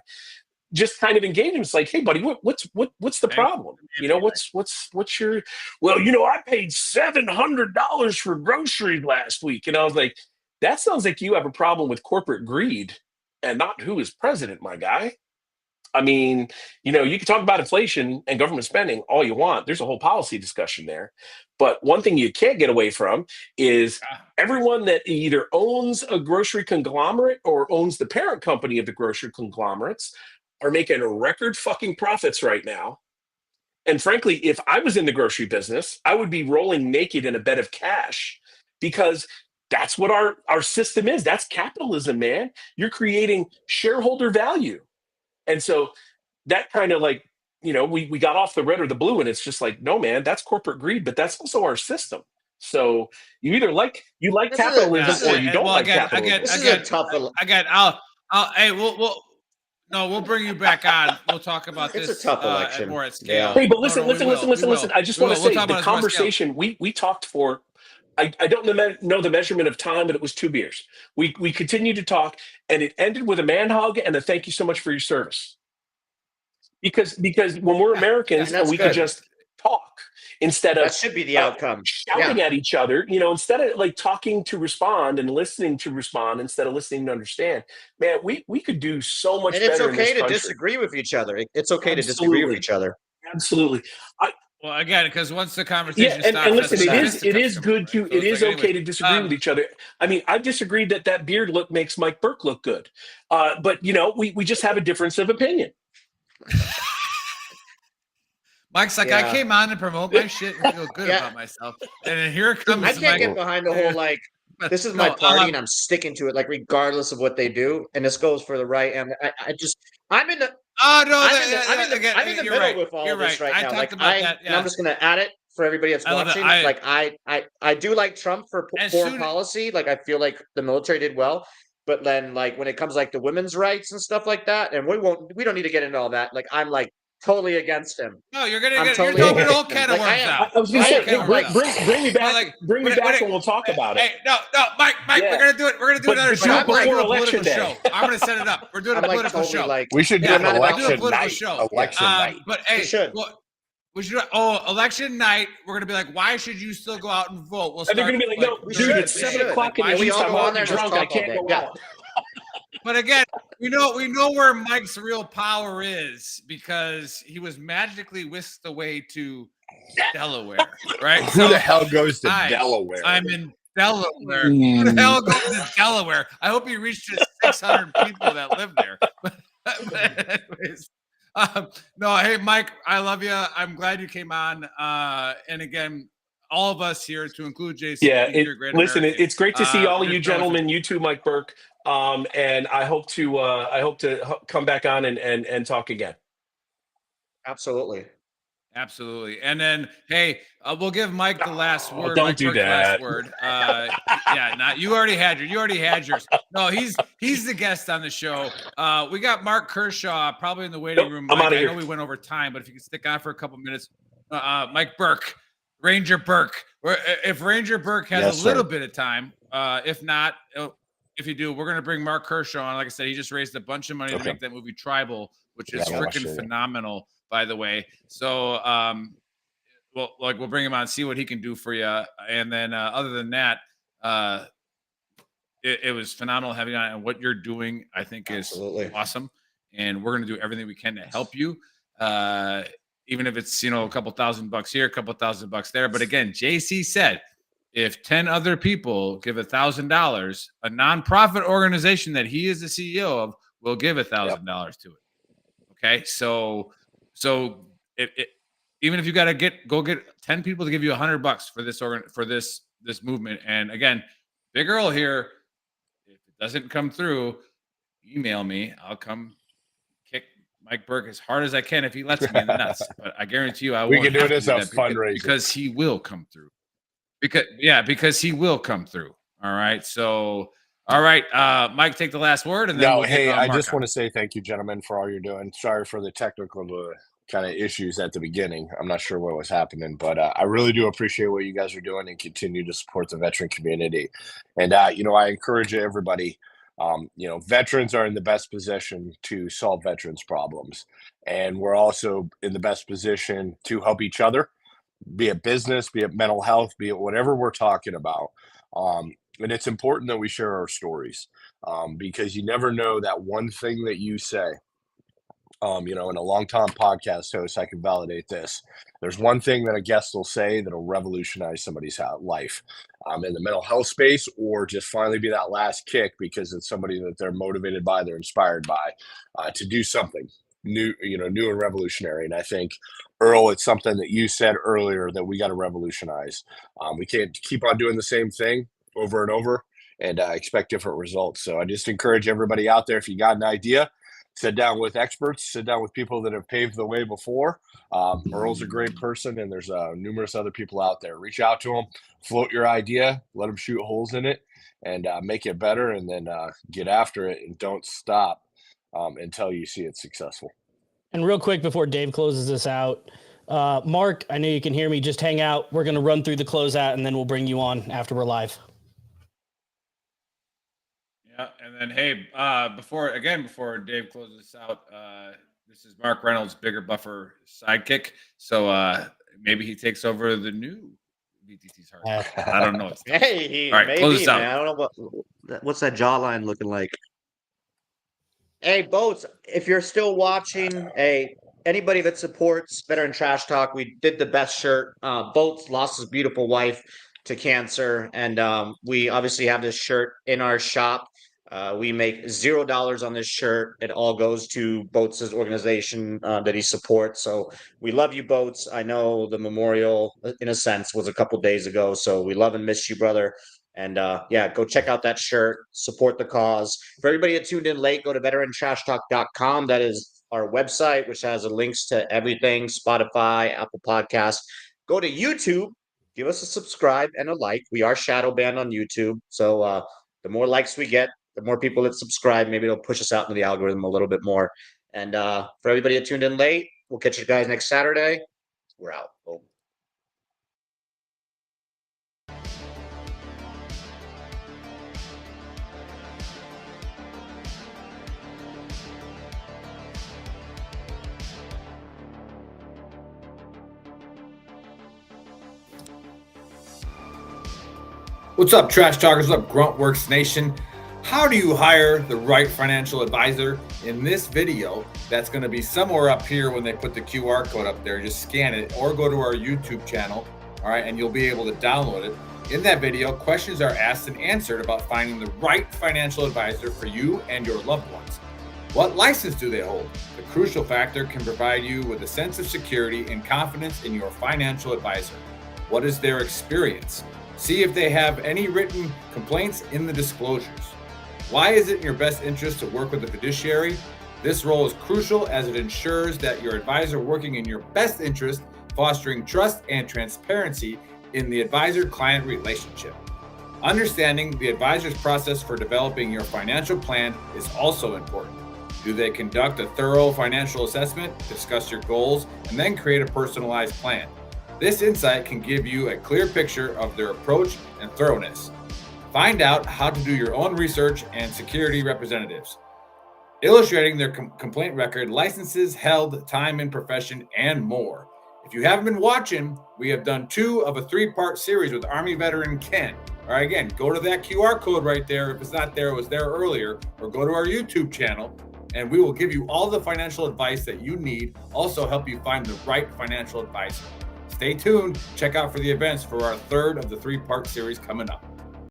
just kind of engaged him. It's like, "Hey, buddy, what's the problem? What's your?" "Well, I paid $700 for groceries last week." And I was like, "That sounds like you have a problem with corporate greed and not who is president, my guy." I mean, you can talk about inflation and government spending all you want. There's a whole policy discussion there. But one thing you can't get away from is everyone that either owns a grocery conglomerate or owns the parent company of the grocery conglomerates are making record fucking profits right now. And frankly, if I was in the grocery business, I would be rolling naked in a bed of cash, because that's what our system is. That's capitalism, man. You're creating shareholder value. And so that kind of like, we got off the red or the blue, and it's just like, no, man, that's corporate greed, but that's also our system. So you either like capitalism or you don't like capitalism. We'll bring you back on. We'll talk about this. It's a tough election. More at scale. Hey, but listen. I just want to say the conversation we talked for. I don't know the measurement of time, but it was 2 beers. We continued to talk, and it ended with a man hug and a "thank you so much for your service." Because when we're Americans and we can just talk instead of that should be the outcome. Shouting at each other, instead of like talking to respond and listening to respond instead of listening to understand. Man, we could do so much better. And it's okay in this to country. Disagree with each other. It's okay to disagree with each other. Absolutely. Well, again, because once the conversation stops, and listen, it is okay to disagree with each other. I mean, I've disagreed that beard look makes Mike Burke look good, but we just have a difference of opinion. Mike's like, I came on to promote my shit and feel good about myself, and then here comes. I can't get behind the whole this is my party and I'm sticking to it, like regardless of what they do. And this goes for the right. And I'm in the. Oh no! I'm in the middle with all this right now. And I'm just going to add it for everybody that's watching. I do like Trump for foreign policy. Like I feel like the military did well, but then when it comes to women's rights and stuff like that, and we don't need to get into all that. Like I'm totally against him. No, you're opening a whole can of worms out. I was going to say, bring me back. Bring me back, and we'll talk about it. Hey, no, Mike, we're going to do it. We're going to do another show. I'm going to do a political show. I'm going to set it up. We're doing a political show. We should do an election night. Show. Election night. But hey, election night, we're going to be like, why should you still go out and vote? And they're going to be like, no, dude, it's 7 o'clock in the east. I'm out drunk. I can't go out. But again, we know where Mike's real power is because he was magically whisked away to Delaware, right? Who the hell goes to Delaware? I'm in Delaware. Who the hell goes to Delaware? I hope he reached the 600 people that live there. But anyways, no, hey, Mike, I love you. I'm glad you came on. And again, all of us here, to include Jason. Yeah, it's great to see all of you gentlemen. You too, Mike Burke. And I hope to come back on and talk again. Absolutely. And then, hey, we'll give Mike the last word. Don't do that. Last word. You already had yours. No, he's the guest on the show. We got Mark Kershaw probably in the waiting room. I'm out of here. I know we went over time, but if you can stick on for a couple minutes, Mike Burke, Ranger Burke. If Ranger Burke has a little bit of time, if not, if you do, we're going to bring Mark Kershaw on. Like I said, he just raised a bunch of money to make that movie Tribal, which is freaking phenomenal, by the way. So, we'll bring him on, see what he can do for you. And then, other than that, it was phenomenal having you on. And what you're doing, I think, is awesome. And we're going to do everything we can to help you. Even if it's, a couple $1,000 here, a couple $1,000 there. But again, JC said, if 10 other people give $1,000, a nonprofit organization that he is the CEO of will give $1,000 to it. Okay, so even if you got to go get 10 people to give you $100 for this movement, and again, Big Earl here, if it doesn't come through, email me. I'll come kick Mike Burke as hard as I can if he lets me in the nuts. But I guarantee you, we can do it as a fundraiser because he will come through. Because he will come through. All right. So, all right, Mike, take the last word. And then I just want to say thank you, gentlemen, for all you're doing. Sorry for the technical kind of issues at the beginning. I'm not sure what was happening, but I really do appreciate what you guys are doing and continue to support the veteran community. And I encourage everybody. Veterans are in the best position to solve veterans' problems, and we're also in the best position to help each other. Be it business, be it mental health, be it whatever we're talking about. And it's important that we share our stories because you never know that one thing that you say. And a long-time podcast host, I can validate this. There's one thing that a guest will say that'll revolutionize somebody's life in the mental health space, or just finally be that last kick because it's somebody that they're motivated by, they're inspired by to do something new and revolutionary. And I think, Earl, it's something that you said earlier that we got to revolutionize. We can't keep on doing the same thing over and over and expect different results. So I just encourage everybody out there, if you got an idea, sit down with experts, sit down with people that have paved the way before. Earl's a great person, and there's numerous other people out there. Reach out to them, float your idea, let them shoot holes in it, and make it better, and then get after it, and don't stop until you see it successful. And real quick before Dave closes this out, Mark, I know you can hear me. Just hang out. We're going to run through the closeout, and then we'll bring you on after we're live. Yeah, and then, hey, before Dave closes this out, this is Mark Reynolds' bigger buffer sidekick. So maybe he takes over the new VTT's heart. I don't know. Hey, all right, maybe, close this out. Man. I don't know what's that jawline looking like. Hey, Boats, if you're still watching, anybody that supports Veteran Trash Talk, we did the best shirt. Boats lost his beautiful wife to cancer, and we obviously have this shirt in our shop. We make $0 on this shirt. It all goes to Boats' organization that he supports. So we love you, Boats. I know the memorial, in a sense, was a couple days ago. So we love and miss you, brother. And go check out that shirt. Support the cause. For everybody that tuned in late, go to VeteranTrashTalk.com. That is our website, which has links to everything: Spotify, Apple Podcasts. Go to YouTube. Give us a subscribe and a like. We are shadow banned on YouTube. So the more likes we get, the more people that subscribe, maybe it'll push us out into the algorithm a little bit more. And for everybody that tuned in late, we'll catch you guys next Saturday. We're out. Boom. What's up, Trash Talkers? What's up, Gruntworks Nation? How do you hire the right financial advisor? In this video, that's going to be somewhere up here when they put the QR code up there. Just scan it or go to our YouTube channel, all right, and you'll be able to download it. In that video, questions are asked and answered about finding the right financial advisor for you and your loved ones. What license do they hold? The crucial factor can provide you with a sense of security and confidence in your financial advisor. What is their experience? See if they have any written complaints in the disclosures. Why is it in your best interest to work with a fiduciary? This role is crucial as it ensures that your advisor working in your best interest, fostering trust and transparency in the advisor-client relationship. Understanding the advisor's process for developing your financial plan is also important. Do they conduct a thorough financial assessment, discuss your goals, and then create a personalized plan? This insight can give you a clear picture of their approach and thoroughness. Find out how to do your own research and security representatives. Illustrating their complaint record, licenses held, time in profession, and more. If you haven't been watching, we have done 2 of a 3-part series with Army veteran Ken. All right, again, go to that QR code right there. If it's not there, it was there earlier, or go to our YouTube channel, and we will give you all the financial advice that you need, also help you find the right financial advisor. Stay tuned. Check out for the events for our 3rd of the 3-part series coming up.